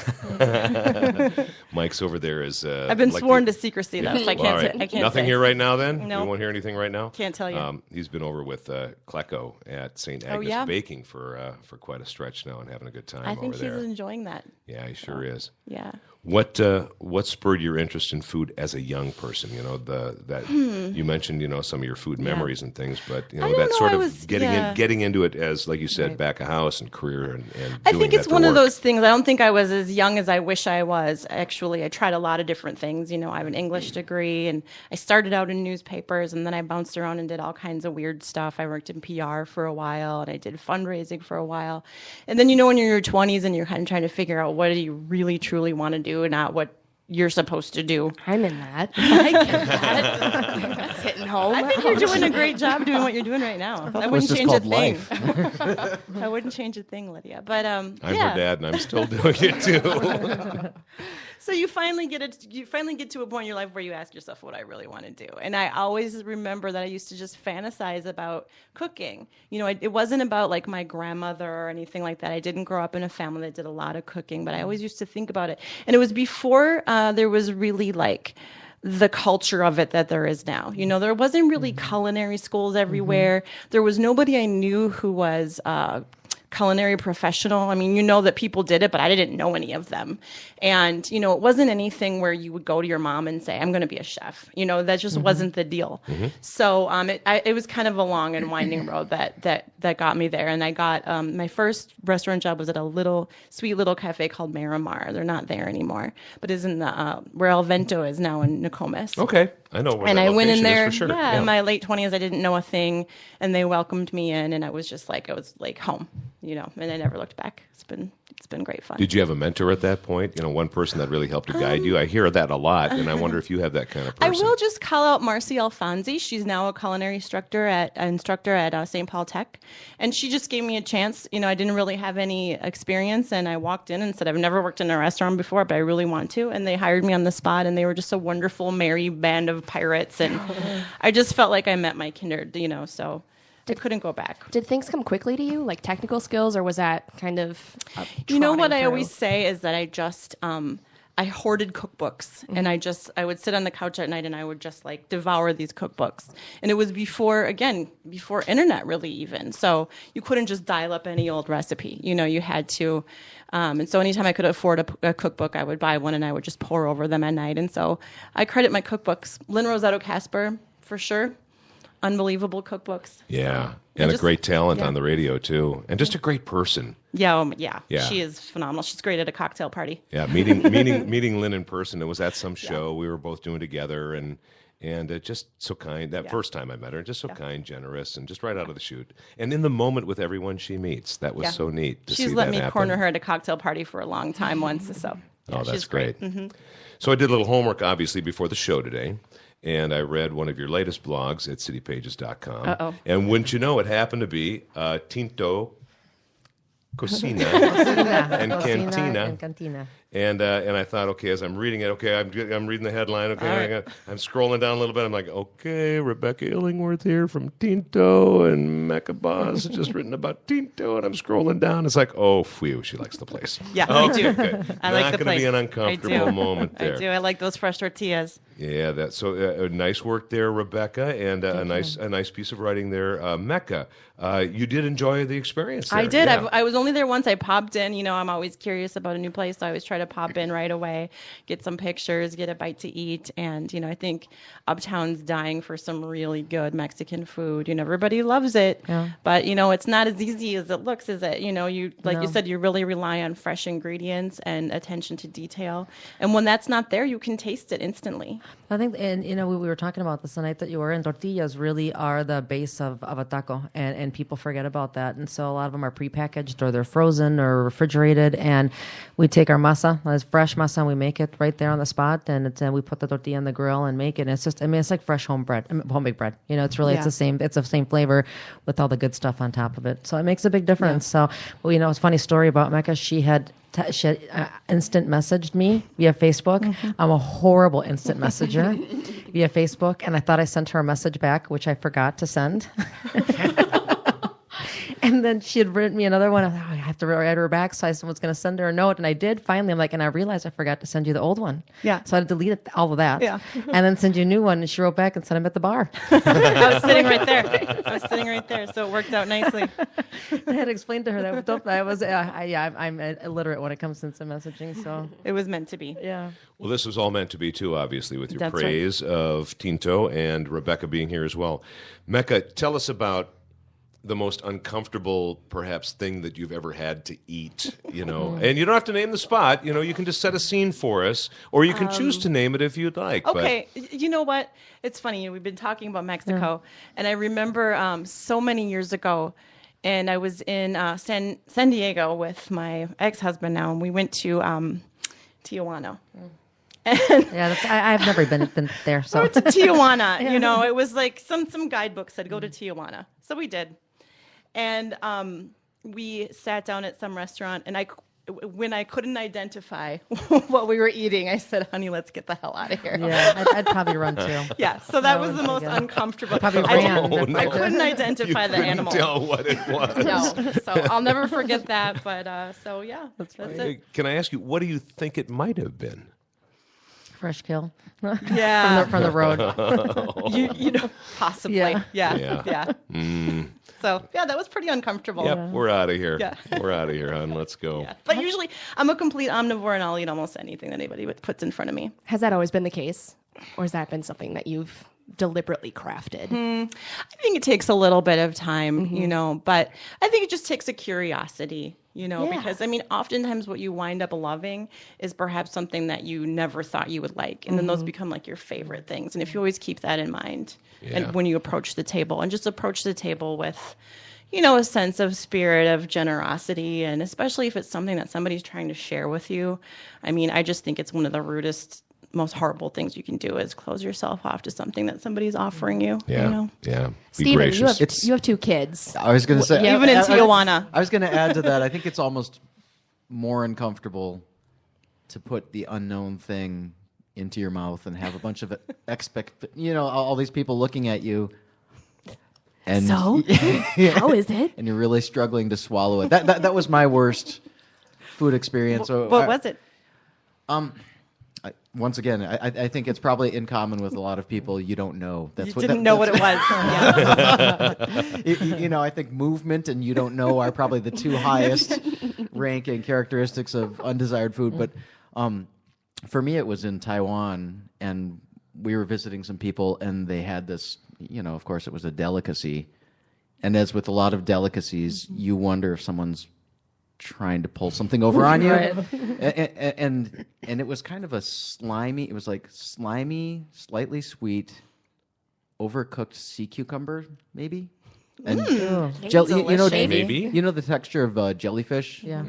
Mike's over there as I've been sworn to secrecy though, so I can't. I can't. Nothing say. here right now. Then No. we won't hear anything right now. Can't tell you. He's been over with Klecko at St. Agnes Baking for quite a stretch now and having a good time I think over there. he's enjoying that. Yeah, he sure is. Yeah. What spurred your interest in food as a young person? You mentioned some of your food memories and things, but that sort of getting into it as, like you said, back of house and career and I doing think it's that for one of work. those things. I don't think I was as young as I wish I was. Actually, I tried a lot of different things. I have an English degree, and I started out in newspapers, and then I bounced around and did all kinds of weird stuff. I worked in PR for a while, and I did fundraising for a while. And then when you're in your 20s and you're kind of trying to figure out what do you really truly want to do, and not what you're supposed to do. I'm in that. I get that. That's hitting home. I think you're doing a great job doing what you're doing right now. I wouldn't change a thing. I wouldn't change a thing, Lydia. But I'm her dad, and I'm still doing it too. So you finally get to a point in your life where you ask yourself what I really want to do. And I always remember that I used to just fantasize about cooking. It wasn't about like my grandmother or anything like that. I didn't grow up in a family that did a lot of cooking, but I always used to think about it. And it was before there was really like the culture of it that there is now. There wasn't really culinary schools everywhere. There was nobody I knew who was culinary professional. I mean, that people did it, but I didn't know any of them. And, it wasn't anything where you would go to your mom and say, I'm going to be a chef. That just wasn't the deal. So it was kind of a long and winding road that got me there. And I got my first restaurant job was at a sweet little cafe called Miramar. They're not there anymore, but is in the where El Vento is now in Nokomis. Okay. I know where and that I went in location there, is for sure. in my late 20s. I didn't know a thing, and they welcomed me in, and I was just like, it was like home, and I never looked back. It's been great fun. Did you have a mentor at that point? One person that really helped to guide you? I hear that a lot, and I wonder if you have that kind of person. I will just call out Marcy Alfonsi. She's now a culinary instructor at St. Paul Tech, and she just gave me a chance. I didn't really have any experience, and I walked in and said, I've never worked in a restaurant before, but I really want to. And they hired me on the spot, and they were just a wonderful, merry band of pirates, and I just felt like I met my kindred, so I couldn't go back. Did things come quickly to you, like technical skills, or was that kind of what I always say is that I just I hoarded cookbooks, and I would sit on the couch at night and I would just like devour these cookbooks. And it was before internet really even. So you couldn't just dial up any old recipe. You had to. And so anytime I could afford a cookbook, I would buy one and I would just pour over them at night. And so I credit my cookbooks. Lynn Rosado Casper, for sure. Unbelievable cookbooks. Yeah. And a great talent on the radio, too. And just a great person. Yeah. She is phenomenal. She's great at a cocktail party. Yeah, meeting Lynn in person. It was at some show we were both doing together, and just so kind. That first time I met her, just so kind, generous, and just right out of the chute. And in the moment with everyone she meets. That was so neat to see that happen. She's let me corner her at a cocktail party for a long time once. So that's she's great. Mm-hmm. So I did a little homework, obviously, before the show today. And I read one of your latest blogs at citypages.com. Uh-oh. And wouldn't you know, it happened to be Tinto Cocina and Cantina. And I thought, okay, as I'm reading it, okay, I'm reading the headline. Okay, I'm scrolling down a little bit. I'm like, okay, Rebecca Illingworth here from Tinto, and Mecca Boss has just written about Tinto, and I'm scrolling down. It's like, oh, phew, she likes the place. Yeah, I do. Good. I like the Not going to place. be an uncomfortable moment there. I do. I like those fresh tortillas. Yeah, that's so nice work there, Rebecca, and a nice piece of writing there, Mecca. You did enjoy the experience there. I did. Yeah. I was only there once. I popped in. You know, I'm always curious about a new place, so I always try to pop in right away, get some pictures, get a bite to eat, and I think Uptown's dying for some really good Mexican food. Everybody loves it, but it's not as easy as it looks, is it? You said, you really rely on fresh ingredients and attention to detail, and when that's not there, you can taste it instantly. I think, and we were talking about this the night that you were in. Tortillas really are the base of a taco, and people forget about that. And so a lot of them are prepackaged, or they're frozen or refrigerated. And we take our masa, that's fresh masa, and we make it right there on the spot. And we put the tortilla on the grill and make it. And it's just, it's like fresh homemade bread. It's really, it's the same flavor with all the good stuff on top of it. So it makes a big difference. So, it's a funny story about Mecca. She had instant messaged me via Facebook. I'm a horrible instant messenger via Facebook, and I thought I sent her a message back, which I forgot to send. And then she had written me another one. I have to write her back, so I was going to send her a note, and I did finally. I'm like, and I realized I forgot to send you the old one. Yeah. So I had to delete all of that. Yeah. And then send you a new one. And she wrote back and said, I'm at the bar. I was sitting right there. So it worked out nicely. I had to explain to her that I'm illiterate when it comes to instant messaging. So it was meant to be. Yeah. Well, this was all meant to be, too, obviously, with your That's praise of Tinto and Rebecca being here as well. Mecca, tell us about the most uncomfortable, perhaps, thing that you've ever had to eat, And you don't have to name the spot. You can just set a scene for us, or you can choose to name it if you'd like. Okay. You know what? It's funny. We've been talking about Mexico, and I remember so many years ago, and I was in San Diego with my ex-husband now, and we went to Tijuana. Yeah, I've never been there. So we went to Tijuana. It was like some guidebook said go to Tijuana, so we did, and we sat down at some restaurant, and when I couldn't identify what we were eating, I said, "Honey, let's get the hell out of here." Yeah, I'd probably run too. Yeah, so that was the most uncomfortable. Probably ran. I couldn't identify the animal. Tell what it was. No, so I'll never forget that. But so yeah, that's it. Can I ask you, what do you think it might have been? Fresh kill. Yeah, from the road. Possibly. Yeah. So that was pretty uncomfortable. Yep, we're out of here. Yeah. We're out of here, hon. Let's go. Yeah. But usually, I'm a complete omnivore, and I'll eat almost anything that anybody puts in front of me. Has that always been the case? Or has that been something that you've deliberately crafted? I think it takes a little bit of time, but I think it just takes a curiosity, because, oftentimes what you wind up loving is perhaps something that you never thought you would like. And then those become like your favorite things. And if you always keep that in mind and when you approach the table, and just approach the table with, a sense of spirit of generosity, and especially if it's something that somebody's trying to share with you. I just think it's one of the rudest, most horrible things you can do is close yourself off to something that somebody's offering you. Yeah. Be Steven, gracious. you have two kids. I was going to say, even in Tijuana. I was going to add to that. I think it's almost more uncomfortable to put the unknown thing into your mouth and have a bunch of all these people looking at you. And So, how is it? And you're really struggling to swallow it. That was my worst food experience. What was it? Once again, I think it's probably in common with a lot of people. You don't know. Didn't know what it was. Yeah. I think movement and you don't know are probably the two highest ranking characteristics of undesired food. But for me, it was in Taiwan, and we were visiting some people, and they had this. Of course, it was a delicacy, and as with a lot of delicacies, you wonder if someone's trying to pull something over on you. Right. And it was kind of a slimy, it was like slimy, slightly sweet, overcooked sea cucumber, maybe. And Maybe. the texture of jellyfish. Yeah.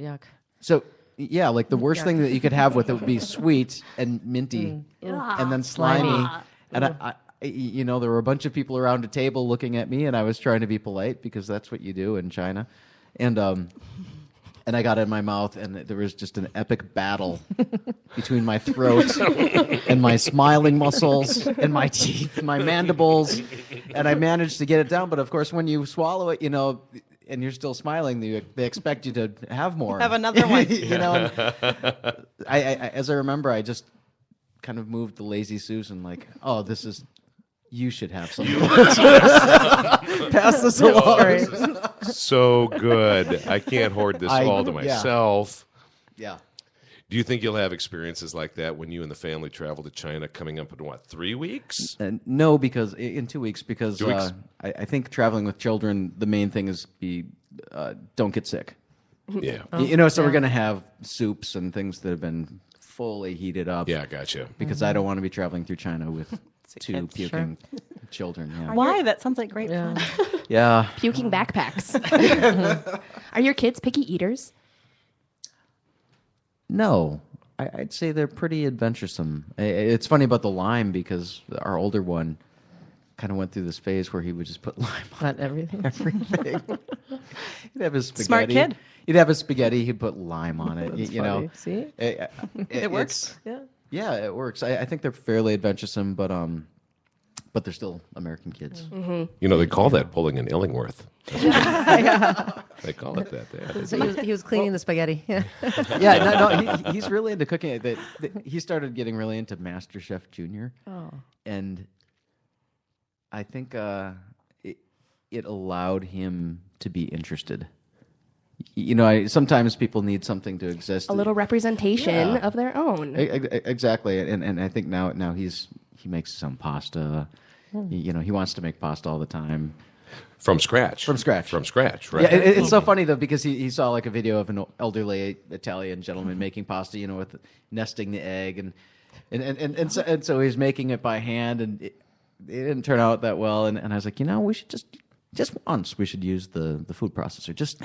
Yuck. So yeah, like the worst thing that you could have with it would be sweet and minty, and then slimy. And I there were a bunch of people around a table looking at me, and I was trying to be polite because that's what you do in China. And and I got it in my mouth, and there was just an epic battle between my throat and my smiling muscles and my teeth, my mandibles, and I managed to get it down. But of course, when you swallow it, and you're still smiling, they expect you to have more. Have another one. I as I remember, I just kind of moved the lazy Susan, like, oh, this is. You should have some. Pass this along. So good. I can't hoard this all to myself. Yeah. Do you think you'll have experiences like that when you and the family travel to China coming up in, 3 weeks? No, because in 2 weeks, because 2 weeks? I think traveling with children, the main thing is don't get sick. Yeah. So we're going to have soups and things that have been fully heated up. Yeah, gotcha. Because I don't want to be traveling through China with two kids. puking children. Yeah. Why? That sounds like great fun. Yeah. Puking backpacks. Are your kids picky eaters? No. I'd say they're pretty adventuresome. It's funny about the lime because our older one kind of went through this phase where he would just put lime on Not everything. everything. He'd have his spaghetti. Smart kid. He'd have his spaghetti. He'd put lime on it. That's you know, funny. See? it works. Yeah. Yeah, it works. I think they're fairly adventuresome, but they're still American kids. They call that pulling an Illingworth. They call it that. Yeah. So he was cleaning the spaghetti. Yeah. Yeah, he's really into cooking. He started getting really into MasterChef Junior. Oh. And I think it allowed him to be interested. Sometimes people need something to exist. A little representation of their own. Exactly, and I think now he makes his own pasta. He wants to make pasta all the time. From scratch. From scratch, right? Yeah, it's so funny though because he saw like a video of an elderly Italian gentleman making pasta, with nesting the egg and so he's making it by hand and it didn't turn out that well and I was like, we should just once we should use the food processor just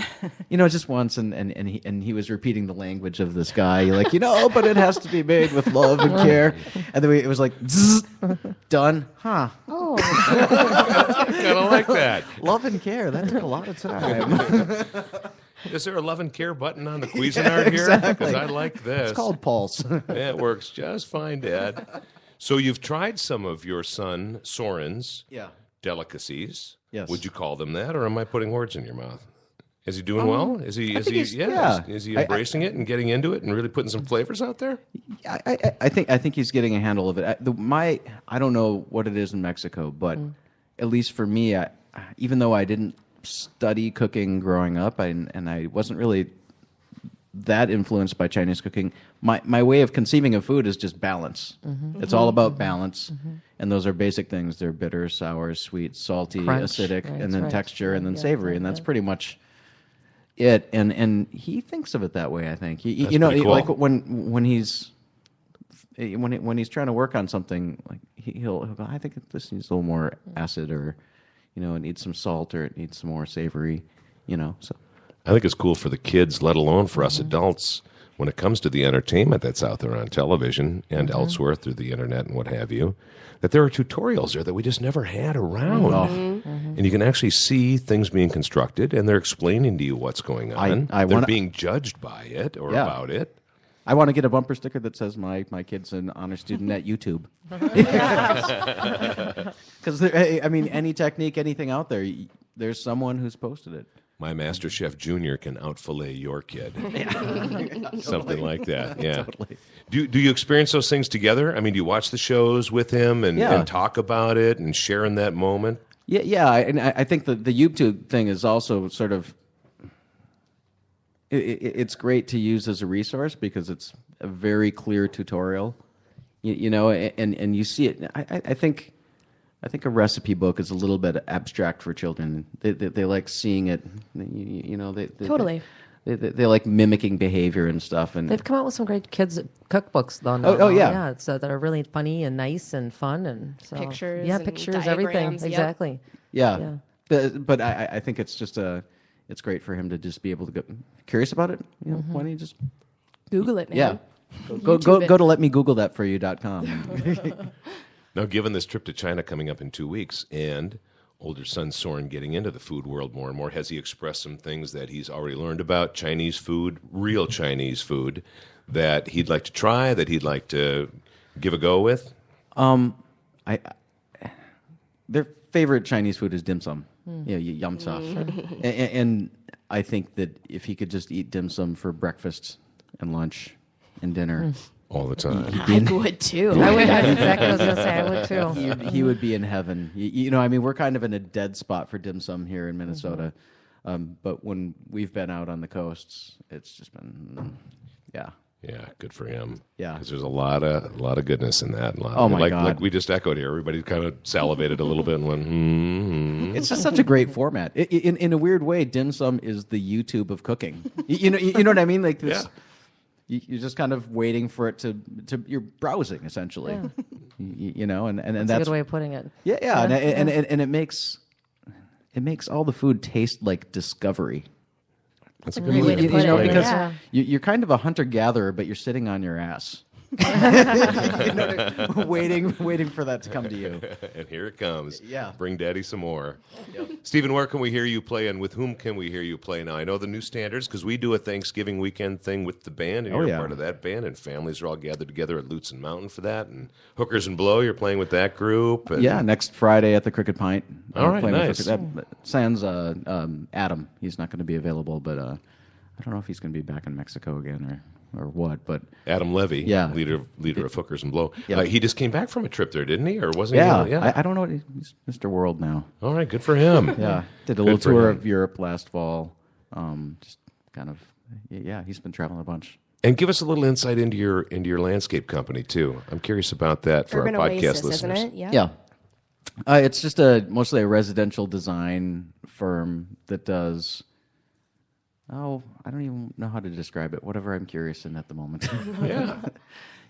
once and he was repeating the language of this guy but it has to be made with love and care and then it was like zzz, done Oh. Kind of like that. love and care that took a lot of time. Is there a love and care button on the Cuisinart here? Exactly. Because I like this. It's called Pulse. It works just fine, Dad. So you've tried some of your son Soren's delicacies. Yes. Would you call them that, or am I putting words in your mouth? Is he doing well? Is he embracing it and getting into it and really putting some flavors out there? I think he's getting a handle of it. I don't know what it is in Mexico, but at least for me, even though I didn't study cooking growing up, and I wasn't really that influenced by Chinese cooking, my way of conceiving of food is just balance. It's all about balance, and those are basic things. They're bitter, sour, sweet, salty, Crunch, acidic, right, and then right. texture, and then Yeah, savory, and that's pretty much it. And he thinks of it that way. I think That's pretty cool. like when he's trying to work on something, like he'll go, I think this needs a little more acid, or it needs some salt, or it needs some more savory. So. I think it's cool for the kids, let alone for us adults, when it comes to the entertainment that's out there on television and elsewhere through the internet and what have you, that there are tutorials there that we just never had around. And you can actually see things being constructed, and they're explaining to you what's going on. They're being judged by it or about it. I want to get a bumper sticker that says my kid's an honor student at YouTube. Because any technique, anything out there, there's someone who's posted it. My Master Chef Junior can out-fillet your kid. Something like that, yeah. Totally. Do you experience those things together? I mean, do you watch the shows with him and talk about it and share in that moment? Yeah, and I think the YouTube thing is also sort of... It's great to use as a resource because it's a very clear tutorial, and you see it. I think a recipe book is a little bit abstract for children. They like seeing it. Totally. They like mimicking behavior and stuff. And They've come out with some great kids cookbooks, though. Oh, yeah. Yeah, it's, that are really funny and nice and fun. And so, Pictures Yeah, and pictures, everything. diagrams, yep. Exactly. yeah. But I think it's just it's great for him to just be able to go curious about it. Why don't you just Google it, man. go YouTube it. to letmegooglethatforyou.com. Now, given this trip to China coming up in 2 weeks and older son Soren getting into the food world more and more? Has he expressed some things that he's already learned about Chinese food, real Chinese food, that he'd like to try, that he'd like to give a go with? Their favorite Chinese food is dim sum. Yum cha. And I think that if he could just eat dim sum for breakfast and lunch and dinner all the time, I would too. I would. That's exactly what I was going to say. I would too. he would be in heaven. I mean, we're kind of in a dead spot for dim sum here in Minnesota. But when we've been out on the coasts, it's just been, yeah. Yeah, good for him. Yeah. Because there's a lot of goodness in that. Oh, my God. Like we just echoed here. Everybody kind of salivated a little bit and went, It's just such a great format. In a weird way, dim sum is the YouTube of cooking. You know what I mean? Like this, you're just kind of waiting for it to you're browsing essentially. And That's a good way of putting it. Yeah. And it makes all the food taste like discovery. That's a good way to put it. Because Yeah. you're kind of a hunter-gatherer, but you're sitting on your ass. waiting for that to come to you. And here it comes. Yeah. Bring Daddy some more. Stephen, where can we hear you play, and with whom can we hear you play now? I know the new standards, because we do a Thanksgiving weekend thing with the band, and you're part of that band, and families are all gathered together at Lutz and Mountain for that, and Hookers and Blow, you're playing with that group. And Next Friday at the Crooked Pint. All right, playing nice. Sans Adam. He's not going to be available, but I don't know if he's going to be back in Mexico again or what, but Adam Levy, leader of Hookers and Blow. Yeah. He just came back from a trip there, didn't he? Or wasn't he? I don't know. He's Mr. World now. All right, good for him. Yeah, did a little tour of Europe last fall. Just kind of, he's been traveling a bunch. And give us a little insight into your landscape company too. I'm curious about that for Urban our podcast Oasis, listeners. isn't it? Yeah. It's just mostly a residential design firm that does. I don't even know how to describe it. Whatever I'm curious in at the moment. Yeah.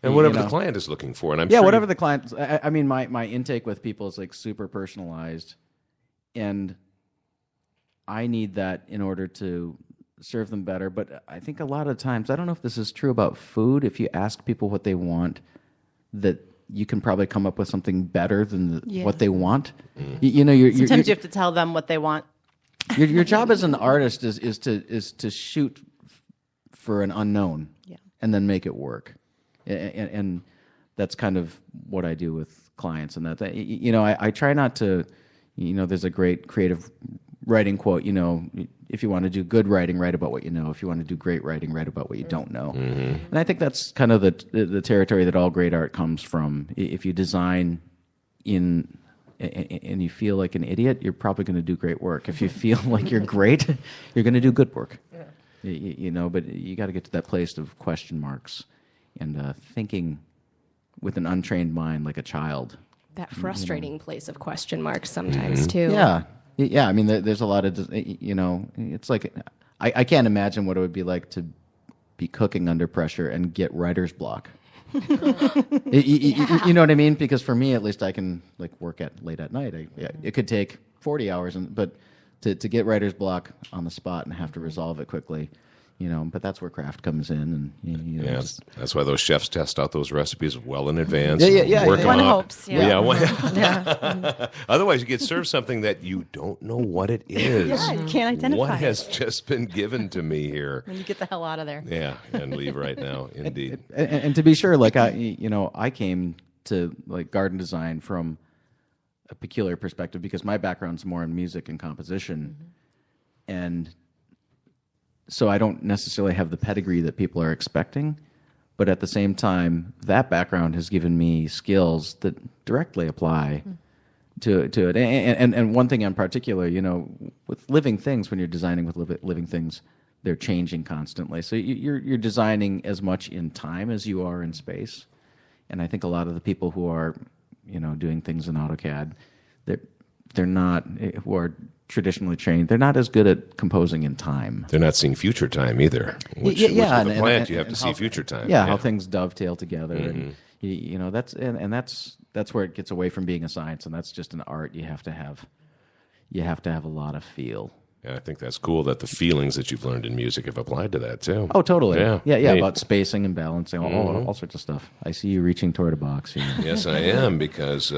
And whatever the client is looking for, and I'm whatever the client. I mean, my intake with people is like super personalized, and I need that in order to serve them better. But I think a lot of times, I don't know if this is true about food. If you ask people what they want, that you can probably come up with something better than what they want. Sometimes you have to tell them what they want. Your job as an artist is to shoot for an unknown, and then make it work, and that's kind of what I do with clients. And that I try not to, there's a great creative writing quote. If you want to do good writing, write about what you know. If you want to do great writing, write about what you don't know. Mm-hmm. And I think that's kind of the territory that all great art comes from. If you design and you feel like an idiot, you're probably going to do great work. If you feel like you're great, you're going to do good work. Yeah. But you got to get to that place of question marks and thinking with an untrained mind like a child. That frustrating place of question marks sometimes too. Yeah. I mean, there's a lot of, it's like, I can't imagine what it would be like to be cooking under pressure and get writer's block. You know what I mean? Because for me, at least, I can work late at night. It could take 40 hours, but to get writer's block on the spot and have to resolve it quickly, But that's where craft comes in, and that's why those chefs test out those recipes well in advance. Work them out. Hopes. Otherwise, you get served something that you don't know what it is. You can't identify. What has just been given to me here? And you get the hell out of there. Yeah, and leave right now. Indeed. And to be sure, I came to garden design from a peculiar perspective because my background's more in music and composition, and so I don't necessarily have the pedigree that people are expecting, but at the same time, that background has given me skills that directly apply to it. And one thing in particular, with living things, when you're designing with living things, they're changing constantly. So you're designing as much in time as you are in space. And I think a lot of the people who are, doing things in AutoCAD, they're not, who are traditionally trained, they're not as good at composing in time. They're not seeing future time either. Which with a plant, you have to see future time. Yeah, how things dovetail together, and that's where it gets away from being a science, and that's just an art. You have to have a lot of feel. Yeah, I think that's cool that the feelings that you've learned in music have applied to that too. Oh, totally. Yeah. Hey. About spacing and balancing, all sorts of stuff. I see you reaching toward a box here. Yes, I am, because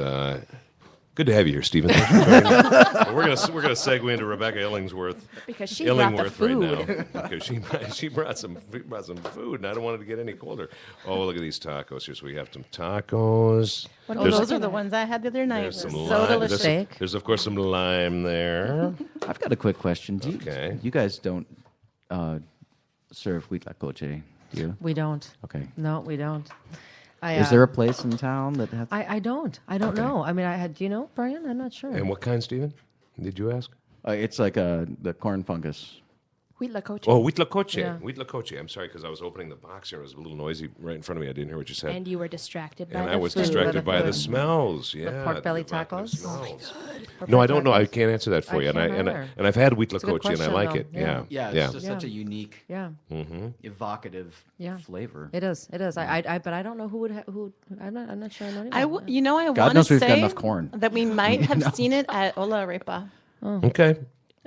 Good to have you here, Stephen. Thanks for joining us. We're gonna segue into Rebecca Illingsworth. Because she brought the food. Right now. Because she brought some food, and I don't want it to get any colder. Oh, look at these tacos here. So we have some tacos. Those are the ones I had the other night. There's some So lime. delicious. There's of course some lime there. I've got a quick question. Okay. You guys don't serve huitlacoche, do you? We don't. Okay. No, we don't. Is there a place in town that has? I don't. I don't know. I mean, do you know, Brian? I'm not sure. And what kind, Stephen? Did you ask? It's like the corn fungus. Huitlacoche. Oh, huitlacoche. Yeah. Huitlacoche. I'm sorry because I was opening the box here. It was a little noisy right in front of me. I didn't hear what you said. And you were distracted by And the I was food. distracted by the food. smells. Yeah, pork belly the tacos? smells. Or No, I don't know. I tacos? can't answer that for I you. can't And either. I've had a good huitlacoche and I question, like though. it. Yeah. Yeah, it's Yeah. just such a unique, Yeah, evocative Yeah. flavor. it is. It is. But I don't know who would. Who I'm not sure. I know I anyone. want God to knows we've got say enough corn. that we might have seen it at Ola Arepa. Okay.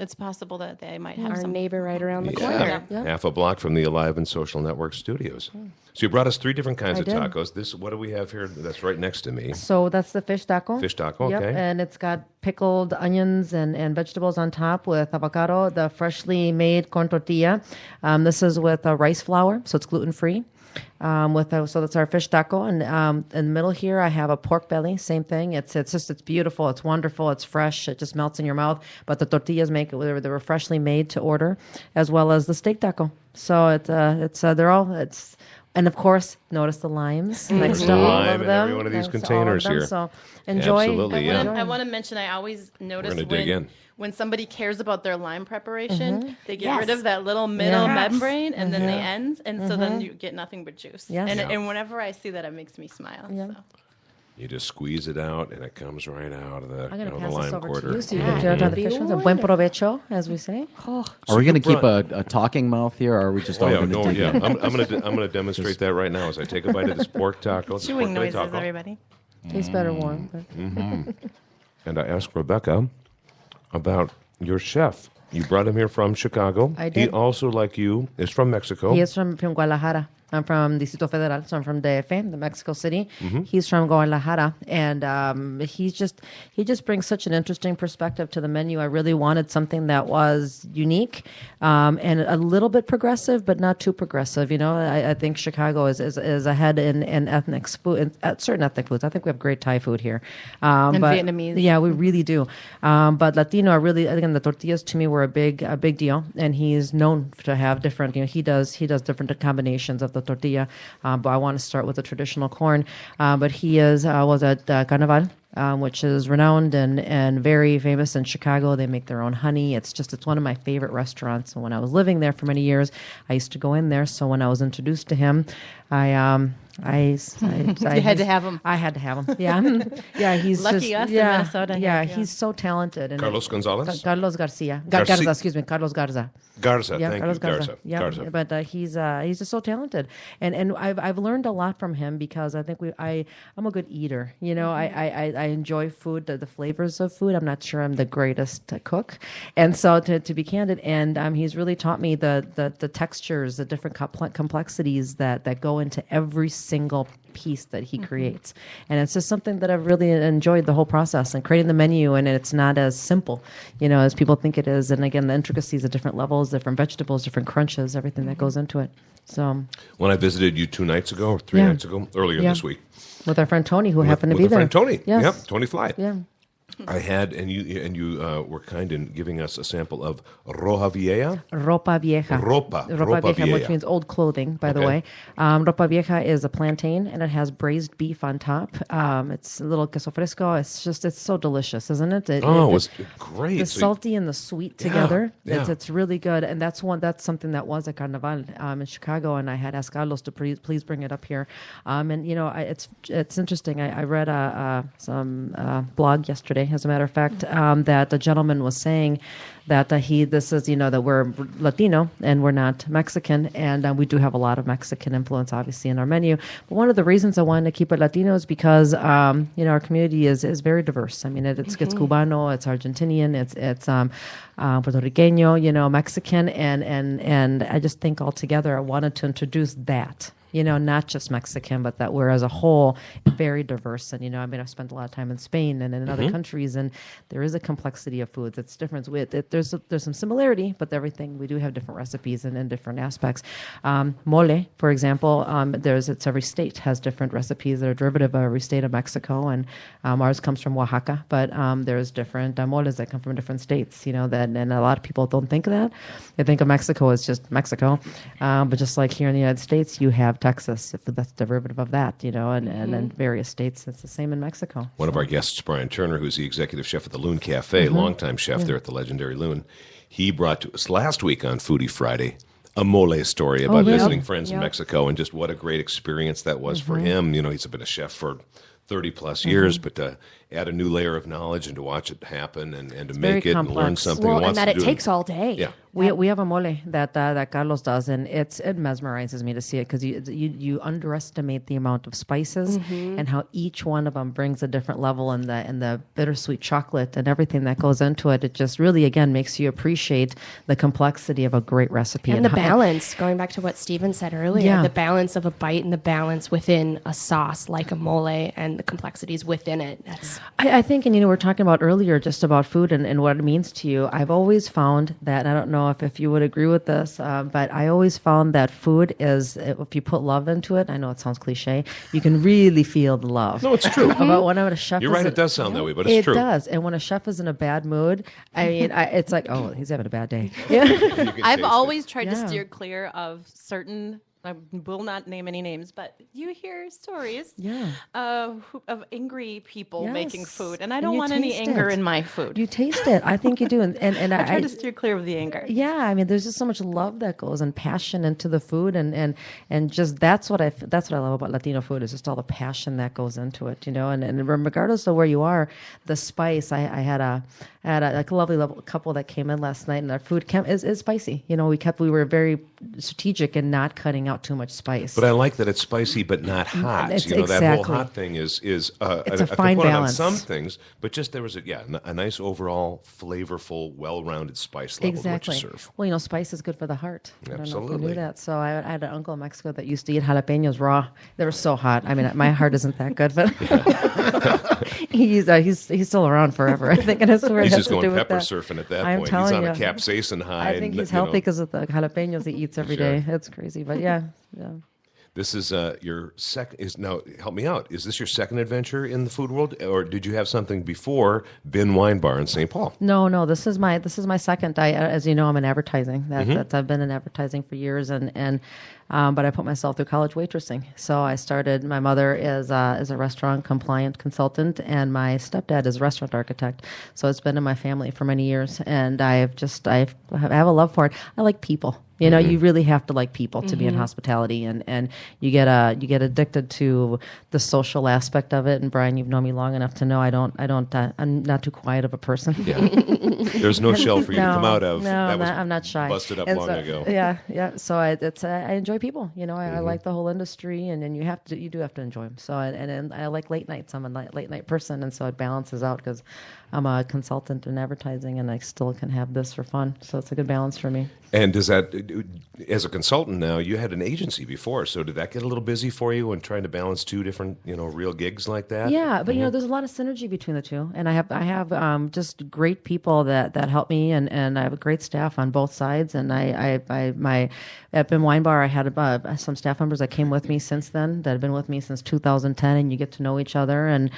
It's possible that they might have Our some. neighbor right around the Yeah. corner. Yeah. Half a block from the Alive and Social Network studios. So you brought us 3 different kinds I of did. tacos. What do we have here that's right next to me? So that's the fish taco. Fish taco, Yep, okay. and it's got pickled onions and vegetables on top with avocado, the freshly made corn tortilla. This is with rice flour, so it's gluten free. So that's our fish taco, and in the middle here I have a pork belly. Same thing. It's beautiful. It's wonderful. It's fresh. It just melts in your mouth. But the tortillas they were freshly made to order, as well as the steak taco. So and of course, notice the limes next to all Lime of in them. every one of these Next to all of containers them. here. So enjoy. Absolutely, yeah. enjoy. I want to mention, I always notice gonna dig in. when somebody cares about their lime preparation, they get Yes. rid of that little middle Yes. membrane and then the ends, and so then you get nothing but juice. Yes. And, Yeah. and whenever I see that, it makes me smile. Yeah. So. You just squeeze it out, and it comes right out of the, I'm going to the pass lime this over quarter. to you so you can try the fish ones. And buen provecho, as we say. Are we going to keep brought- a talking mouth here, or are we just all Oh yeah, going to no, dig yeah. in? I'm gonna demonstrate that right now as I take a bite of this pork taco. this Chewing pork belly noises, taco. everybody. Tastes better warm. But. And I asked Rebecca about your chef. You brought him here from Chicago. I He did. also, like you, is from Mexico. He is from Guadalajara. I'm from Distrito Federal, so I'm from DF, the Mexico City. Mm-hmm. He's from Guadalajara, and he just brings such an interesting perspective to the menu. I really wanted something that was unique and a little bit progressive, but not too progressive. You know, I think Chicago is ahead in ethnic food, in certain ethnic foods. I think we have great Thai food here, And but Vietnamese. Yeah, we really do. But Latino, again, the tortillas to me were a big deal, and he's known to have different. You know, he does different combinations of the tortilla. But I want to start with the traditional corn. But he was at Carnaval, which is renowned and very famous in Chicago. They make their own honey. It's one of my favorite restaurants. And when I was living there for many years, I used to go in there. So when I was introduced to him, I had to have him. I had to have him. Yeah, yeah. He's Lucky just, us in yeah, Minnesota Yeah, here, yeah. he's so talented. And Carlos Gonzalez? Carlos Garcia. Garcia. Garza, excuse me, Carlos Garza. Garza, Yeah, thank Carlos you, Garza. Garza. Yeah, Garza. but he's just so talented, and I've learned a lot from him because I think I'm a good eater. You know, I enjoy food, the flavors of food. I'm not sure I'm the greatest cook, and so to be candid, and he's really taught me the textures, the different complexities that go into every single piece that he creates, and it's just something that I've really enjoyed the whole process and creating the menu. And it's not as simple, you know, as people think it is. And again, the intricacies of different levels, different vegetables, different crunches, everything that goes into it. So When I visited you 2 nights ago, or 3 Yeah. nights ago, earlier Yeah. this week, with our friend Tony, who happened to with be a there. friend Tony. Yes. Yep, Tony Fly. Yeah. I had, and you were kind in giving us a sample of roja vieja. Ropa vieja. Ropa vieja, vieja. which means old clothing, by the Okay. way. Ropa vieja is a plantain, and it has braised beef on top. It's a little queso fresco. It's so delicious, isn't it? It was great. The So salty and the sweet together. yeah. It's really good, and that's something that was at Carnaval in Chicago, and I had asked Carlos to please bring it up here. And you know, it's interesting. I read some blog yesterday, as a matter of fact, that the gentleman was saying that that we're Latino and we're not Mexican, and we do have a lot of Mexican influence, obviously, in our menu. But one of the reasons I wanted to keep it Latino is because our community is very diverse. I mean, it's Cubano, it's Argentinian, it's Puerto Riqueño, Mexican, and I just think altogether I wanted to introduce that not just Mexican, but that we're as a whole very diverse. And, I've spent a lot of time in Spain and in other countries, and there is a complexity of foods. It's different. There's some similarity, but everything, we do have different recipes and different aspects. Mole, for example, it's every state has different recipes that are derivative of every state of Mexico, and ours comes from Oaxaca, but there's different moles that come from different states, and a lot of people don't think of that. They think of Mexico as just Mexico, but just like here in the United States, you have Texas, if that's derivative of that, and then various states. It's the same in Mexico. One of our guests, Brian Turner, who's the executive chef at the Loon Cafe, longtime chef there at the legendary Loon, he brought to us last week on Foodie Friday a mole story about visiting friends in Mexico, and just what a great experience that was for him. He's been a chef for 30 plus years, but to add a new layer of knowledge and to watch it happen and to make it and learn something. Well, and that it takes all day. Yeah. We have a mole that Carlos does, and it mesmerizes me to see it, because you underestimate the amount of spices and how each one of them brings a different level, and the bittersweet chocolate and everything that goes into it. It just really, again, makes you appreciate the complexity of a great recipe. And the balance, going back to what Stephen said earlier, the balance of a bite and the balance within a sauce like a mole and the complexities within it. I think, and we were talking about earlier just about food and what it means to you. I've always found that, and I don't know if you would agree with this, but I always found that food is, if you put love into it, I know it sounds cliche, you can really feel the love. No, it's true. About when a chef You're right, it does sound that way, but it's true. It does. And when a chef is in a bad mood, it's like, oh, he's having a bad day. I've always tried to steer clear of certain, I will not name any names, but you hear stories of angry people making food, and I don't want any anger in my food. You taste it. I think you do. And I try to steer clear of the anger. Yeah, there's just so much love that goes and passion into the food, and just that's what I love about Latino food, is just all the passion that goes into it, and regardless of where you are, the spice. I had a lovely couple that came in last night, and our food is spicy. We were very strategic in not cutting out too much spice. But I like that it's spicy but not hot. That whole hot thing is it's a fine balance on some things, but just there was a nice overall flavorful, well-rounded spice level to what you serve. Well, spice is good for the heart. Absolutely. I don't know if you knew that. So I had an uncle in Mexico that used to eat jalapenos raw. They were so hot. My heart isn't that good, but he's still around forever, I think. And I swear he's it has just to going do with pepper that. surfing at that I'm point. telling He's on you. a capsaicin high. I think he's healthy because of the jalapenos he eats every day. It's crazy, but yeah. This is your second. Now help me out. Is this your second adventure in the food world, or did you have something before Bin Wine Bar in St. Paul? No. This is my second. As you know, I'm in advertising. I've been in advertising for years, but I put myself through college waitressing. So I started. My mother is a restaurant compliant consultant, and my stepdad is a restaurant architect. So it's been in my family for many years, and I have a love for it. I like people. You really have to like people to be in hospitality, and you get addicted to the social aspect of it. And Brian, you've known me long enough to know I'm not too quiet of a person. Yeah. There's no shell for you to come out of. No, I'm not shy. Busted up long ago. Yeah. So I enjoy people. I like the whole industry, and you do have to enjoy them. So and I like late nights. I'm a late night person, and so it balances out because I'm a consultant in advertising, and I still can have this for fun. So it's a good balance for me. And does that, as a consultant now, you had an agency before, so did that get a little busy for you when trying to balance two different, real gigs like that? Yeah, but there's a lot of synergy between the two, and I have just great people that help me, and I have a great staff on both sides. And at Bin Wine Bar, I had some staff members that came with me since then that have been with me since 2010, and you get to know each other. And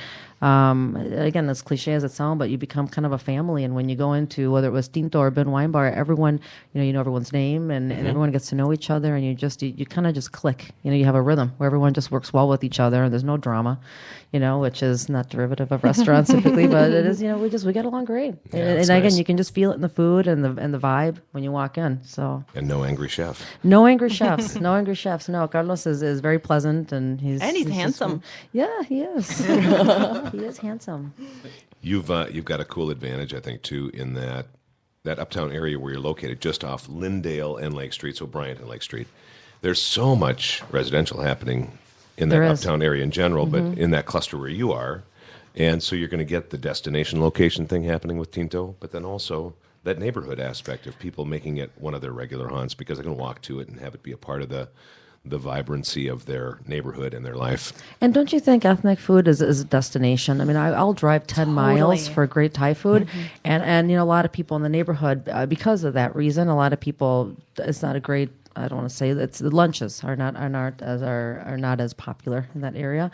again, as cliche as it sounds, but you become kind of a family. And when you go into whether it was Tinto or Bin Wine Bar, everyone, you know everyone's name, and everyone gets to know each other, and you kind of just click. You have a rhythm where everyone just works well with each other, and there's no drama, which is not derivative of restaurants typically, but it is. We get along great, and again, nice. You can just feel it in the food and the vibe when you walk in. So no angry chef. No angry chefs. No angry chefs. No, Carlos is very pleasant, and he's handsome. Yeah, he is. He is handsome. You've got a cool advantage, I think, too, in that uptown area where you're located, just off Lyndale and Lake Street, so Bryant and Lake Street. There's so much residential happening in that uptown area in general, but in that cluster where you are, and so you're going to get the destination location thing happening with Tinto, but then also that neighborhood aspect of people making it one of their regular haunts because they can walk to it and have it be a part of the the vibrancy of their neighborhood and their life. And don't you think ethnic food is a destination? I mean, I'll drive 10 miles for great Thai food, and a lot of people in the neighborhood, because of that reason, a lot of people, it's not a great. I don't want to say that the lunches are not as popular in that area.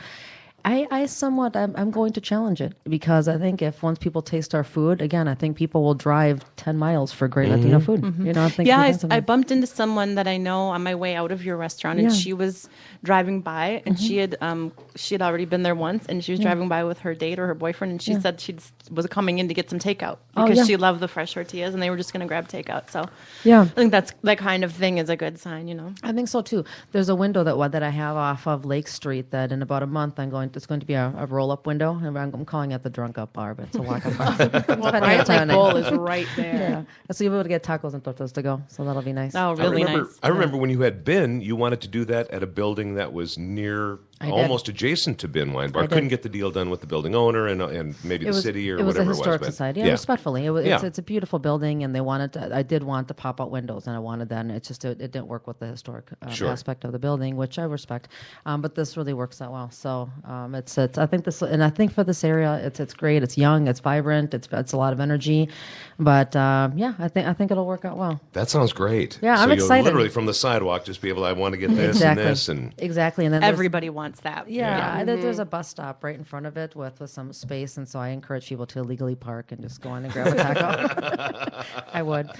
I'm going to challenge it, because I think if once people taste our food, again, I think people will drive 10 miles for great Latino food. I think I bumped into someone that I know on my way out of your restaurant, and she was driving by, and she had already been there once, and she was driving by with her date or her boyfriend, and she said she was coming in to get some takeout because she loved the fresh tortillas, and they were just going to grab takeout. So I think that kind of thing is a good sign, I think so too. There's a window that I have off of Lake Street that in about a month it's going to be a roll-up window. And I'm calling it the drunk-up bar, but it's a walk-up bar. Right Lake Bowl is right there. Yeah. So you'll be able to get tacos and tortas to go. So that'll be nice. Oh, really nice. I remember when you had Bin, you wanted to do that at a building that was near, almost adjacent to Bin Wine Bar. Couldn't get the deal done with the building owner and maybe the city or whatever it was. It was a historic society. Yeah, respectfully. It's a beautiful building, and they wanted I did want the pop-out windows, and I wanted that, and it didn't work with the historic aspect of the building, which I respect. But this really works out well. So I think for this area, it's great. It's young, it's vibrant, it's a lot of energy. But I think it'll work out well. That sounds great. Yeah, I'm excited. You'll literally from the sidewalk just be able to, I want to get this and this. Exactly. And then everybody wants that. Yeah. There's a bus stop right in front of it with some space, and so I encourage people to illegally park and just go in and grab a taco. I would.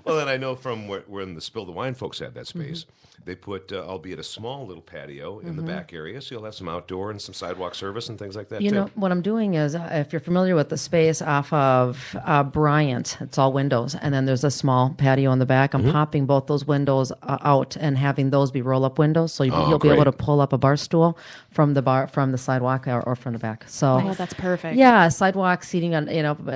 Well, then I know from when the Spill the Wine folks had that space, they put, albeit a small little patio in the back area, so you'll have some outdoor and some sidewalk service and things like that, too. What I'm doing is, if you're familiar with the space off of Bryant, it's all windows, and then there's a small patio in the back. I'm popping both those windows out and having those be roll-up windows, so you'll be able to pull up a bar stool from the sidewalk or from the back. So that's perfect. Yeah, sidewalk seating on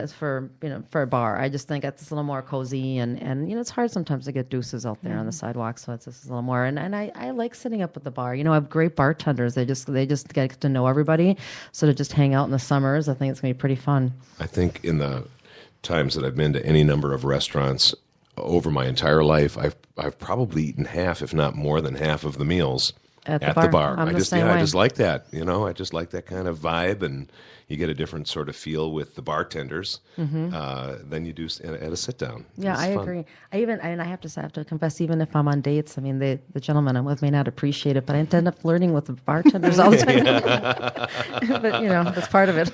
for a bar. I just think it's a little more cozy, and it's hard sometimes to get deuces out there on the sidewalk, so it's just a little more. And I like sitting up at the bar. I have great bartenders. They just get to know everybody. So to just hang out in the summers, I think it's going to be pretty fun. I think in the times that I've been to any number of restaurants over my entire life, I've probably eaten half, if not more than half, of the meals at the bar. I just like that. I just like that kind of vibe, and you get a different sort of feel with the bartenders than you do at a sit down. Yeah, I agree. I have to confess, even if I'm on dates, I mean, the gentleman I'm with may not appreciate it, but I end up flirting with the bartenders all the time. But that's part of it.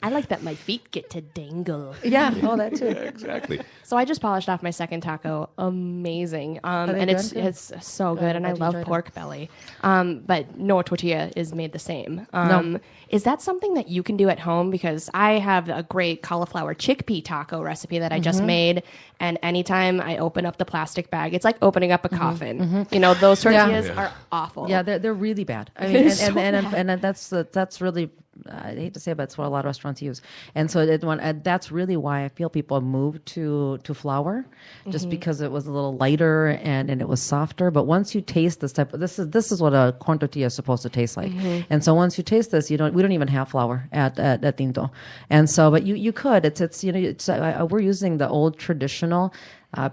I like that my feet get to dangle. Yeah, that too. Yeah, exactly. So I just polished off my second taco. Amazing. And good? it's so good, and I love pork belly. But no tortilla is made the same. No. Is that something that you can do at home? Because I have a great cauliflower chickpea taco recipe that I just made, and anytime I open up the plastic bag, it's like opening up a coffin. Those tortillas are awful. Yeah, they're really bad. I mean, and that's really, I hate to say it, but it's what a lot of restaurants use. And so that's really why I feel people moved to flour, just because it was a little lighter and it was softer. But once you taste this this is what a corn tortilla is supposed to taste like. And so once you taste this, we don't even have flour at Tinto. And so, but you could. We're using the old traditional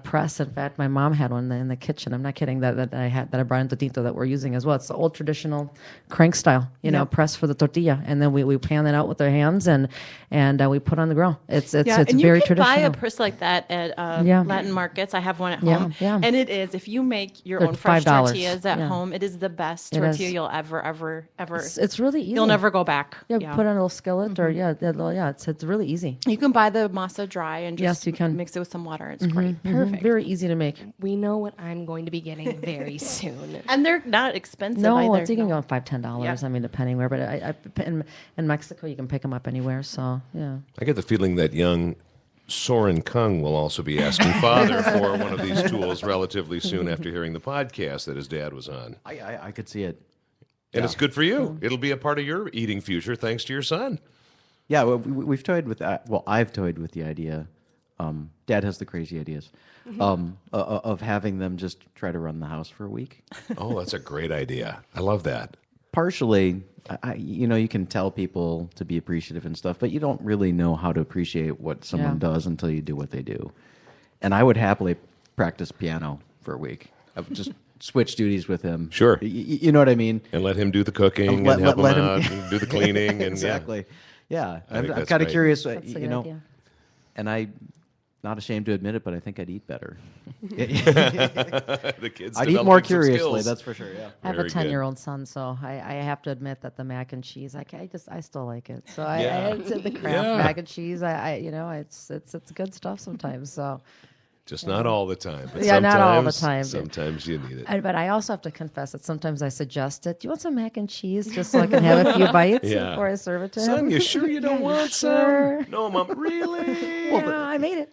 press. In fact, my mom had one in the kitchen. I'm not kidding. That I brought into Tinto that we're using as well. It's the old traditional crank style, press for the tortilla, and then we pan it out with our hands and we put on the grill. It's very traditional. You can buy a press like that at Latin markets. I have one at home, and it is, if you make your own fresh tortillas at home, it is the best tortilla you'll ever. It's really easy. You'll never go back. Put on a little skillet or it's really easy. You can buy the masa dry and just you can mix it with some water. It's great. Perfect. Very easy to make. We know what I'm going to be getting very soon. And they're not expensive no, either. You can go $5-10. I mean, depending where. But in Mexico, you can pick them up anywhere. So yeah. I get the feeling that young Soren Kung will also be asking Father for one of these tools relatively soon after hearing the podcast that his dad was on. I could see it. And it's good for you. It'll be a part of your eating future thanks to your son. Yeah, well, we've toyed with that. Well, I've toyed with the idea. Dad has the crazy ideas of having them just try to run the house for a week. Oh, that's a great idea. I love that. Partially, you can tell people to be appreciative and stuff, but you don't really know how to appreciate what someone does until you do what they do. And I would happily practice piano for a week. switch duties with him. Sure. You know what I mean? And let him do the cooking Let- and help let him him- out and do the cleaning. And Exactly. Yeah. I think I'm that's kind of great. curious, That's a you good know, idea. and I'm not ashamed to admit it, but I think I'd eat better. The kids I'd eat more developing some curiously, skills. that's for sure, yeah. I have Very a good. 10-year-old son, so I have to admit that the mac and cheese, I still like it. So Yeah. it's the Kraft Yeah. mac and cheese. It's good stuff sometimes. So, Just not all the time. But Yeah, not all the sometimes- time. Sometimes you need it. but I also have to confess that sometimes I suggest it. Do you want some mac and cheese, just so I can have a few bites Yeah. before I serve it to Son, him? you sure you don't want sure? some? No, Mom. Really? Yeah, I made it.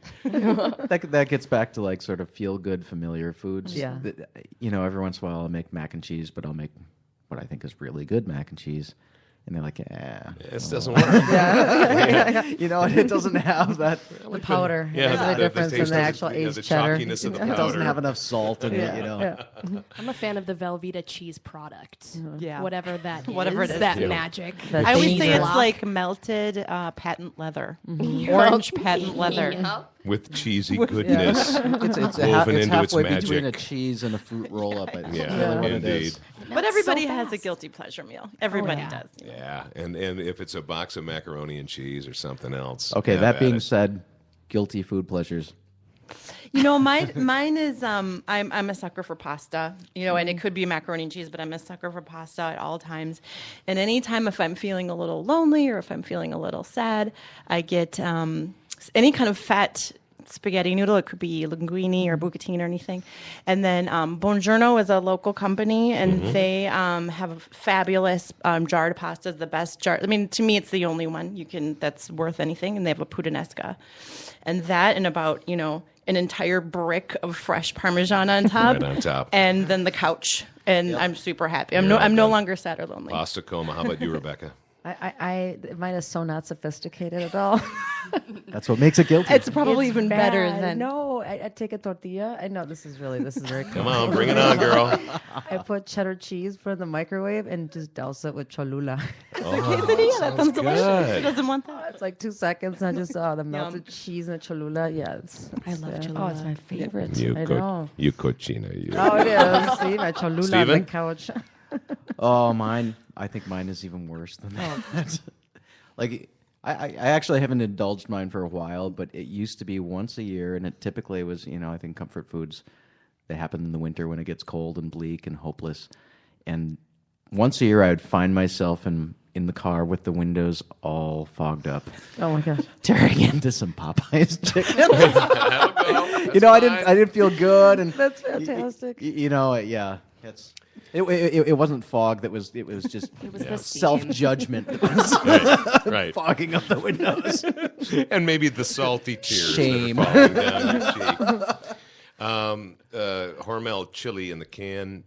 That gets back to like sort of feel good familiar foods. Yeah. You know, every once in a while I'll make mac and cheese, but I'll make what I think is really good mac and cheese. And they're like, This doesn't work. you know, it doesn't have that. The powder. Yeah, There's a difference taste in the of actual the aged the cheddar. chalkiness of the It powder. doesn't have enough salt in it, you know. Yeah. I'm a fan of the Velveeta cheese product. Yeah. Whatever that is. Whatever it is. That Yeah. magic. That I always cheese say it's block. like melted patent leather, orange patent leather. Yup. With cheesy goodness. It's Woven into its halfway between a magic. cheese and a fruit roll up. Yeah, what it indeed. is. But everybody so has a fast. guilty pleasure meal. Everybody yeah. does. Yeah, and if it's a box of macaroni and cheese or something else. Okay, have that at being it. said, guilty food pleasures. You know, mine is I'm a sucker for pasta. You know, and it could be macaroni and cheese, but I'm a sucker for pasta at all times. And anytime if I'm feeling a little lonely or if I'm feeling a little sad, I get any kind of fat spaghetti noodle. It could be linguine or bucatine or anything. And then Buongiorno is a local company, and they have a fabulous jarred pastas, the best jar. I mean, to me, it's the only one that's worth anything. And they have a puttanesca, and that, and about an entire brick of fresh Parmesan on top, Right on top. and then the couch, and I'm super happy. I'm You're I'm no okay. longer sad or lonely. Pasta coma. How about you, Rebecca? Mine is so not sophisticated at all. That's what makes it guilty. It's probably It's even bad. better than No, I take a tortilla. I know this is very Come on, bring it on, girl. I put cheddar cheese, put it in the microwave, and just douse it with Cholula. quesadilla. That sounds delicious. good. Who doesn't want that? It's like 2 seconds, and I just the melted cheese and the Cholula. Yeah, I love Oh, it's Cholula. my favorite. You I know. cochina. You. Oh, it is. See, my Cholula on Steven? the couch. Oh, mine. I think mine is even worse than that. Like, I actually haven't indulged mine for a while, but it used to be once a year, and it typically was, I think comfort foods. They happen in the winter when it gets cold and bleak and hopeless. And once a year, I would find myself in the car with the windows all fogged up, Oh my gosh. tearing into some Popeyes chicken. That'll go. I didn't feel good, and That's fantastic. yeah, it wasn't fog. It was just It was the steam. self-judgment that was Right. fogging up the windows. And maybe the salty tears Shame. that are falling down your cheek. Hormel chili in the can.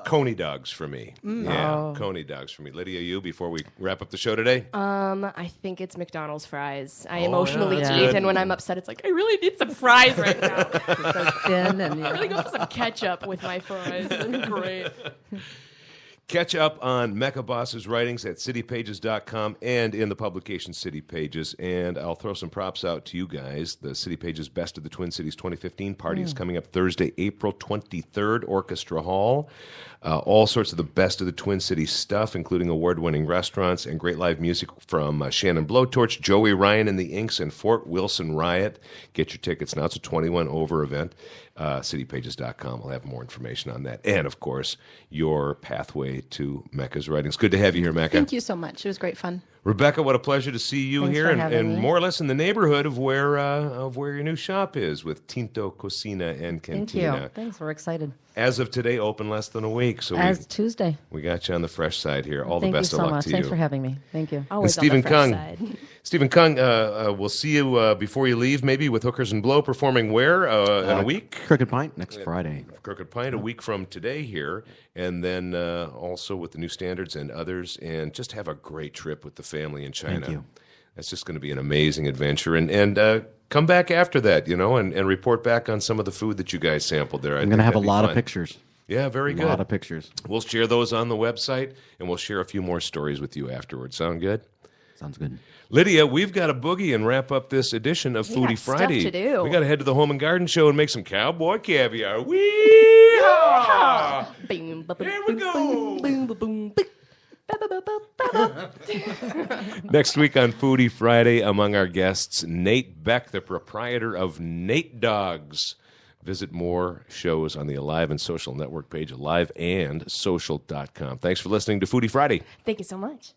Coney dogs for me. Yeah, Coney dogs for me. Lydia, you, before we wrap up the show today? I think it's McDonald's fries. I yeah, emotionally that's eat, good. and when I'm upset, it's like I really need some fries right now. So thin and I really go for some ketchup with my fries. They're great. Catch up on Mecca Boss's writings at citypages.com and in the publication City Pages. And I'll throw some props out to you guys. The City Pages Best of the Twin Cities 2015 party is coming up Thursday, April 23rd, Orchestra Hall. All sorts of the best of the Twin Cities stuff, including award-winning restaurants and great live music from Shannon Blowtorch, Joey Ryan and the Inks, and Fort Wilson Riot. Get your tickets now. It's a 21 over event. Citypages.com will have more information on that. And, of course, your pathway to Mecca's writings. Good to have you here, Mecca. Thank you so much. It was great fun. Rebecca, what a pleasure to see you Thanks here, for and having me. more or less in the neighborhood of where your new shop is with Tinto Cocina and Thank you. Cantina. Thanks. We're excited. As of today, open less than a week. So As Tuesday. we got you on the fresh side here. All Thank the best you so of luck much. to Thanks you. for having me. Thank you. Always on Stephen the fresh Kung. side. Stephen Kung, we'll see you before you leave, maybe with Hookers and Blow performing where in a week? Crooked Pint next Friday. Crooked Pint a week from today here, and then also with the New Standards and others, and just have a great trip with the family in China. Thank you. That's just going to be an amazing adventure, and come back after that, and report back on some of the food that you guys sampled there. I'm going to have a lot of pictures. Yeah, very A good. lot of pictures. We'll share those on the website, and we'll share a few more stories with you afterwards. Sound good? Sounds good. Lydia, we've got to boogie and wrap up this edition of We Foodie got stuff Friday. to do. We got to head to the Home and Garden Show and make some cowboy caviar. Wee! Yeehaw! Boom, ba, boom, Here we boom, go. boom, boom, ba, boom, boom. Ba, ba, ba, ba, ba. Next week on Foodie Friday, among our guests, Nate Beck, the proprietor of Nate Dogs. Visit more shows on the Alive and Social Network page, aliveandsocial.com. Thanks for listening to Foodie Friday. Thank you so much.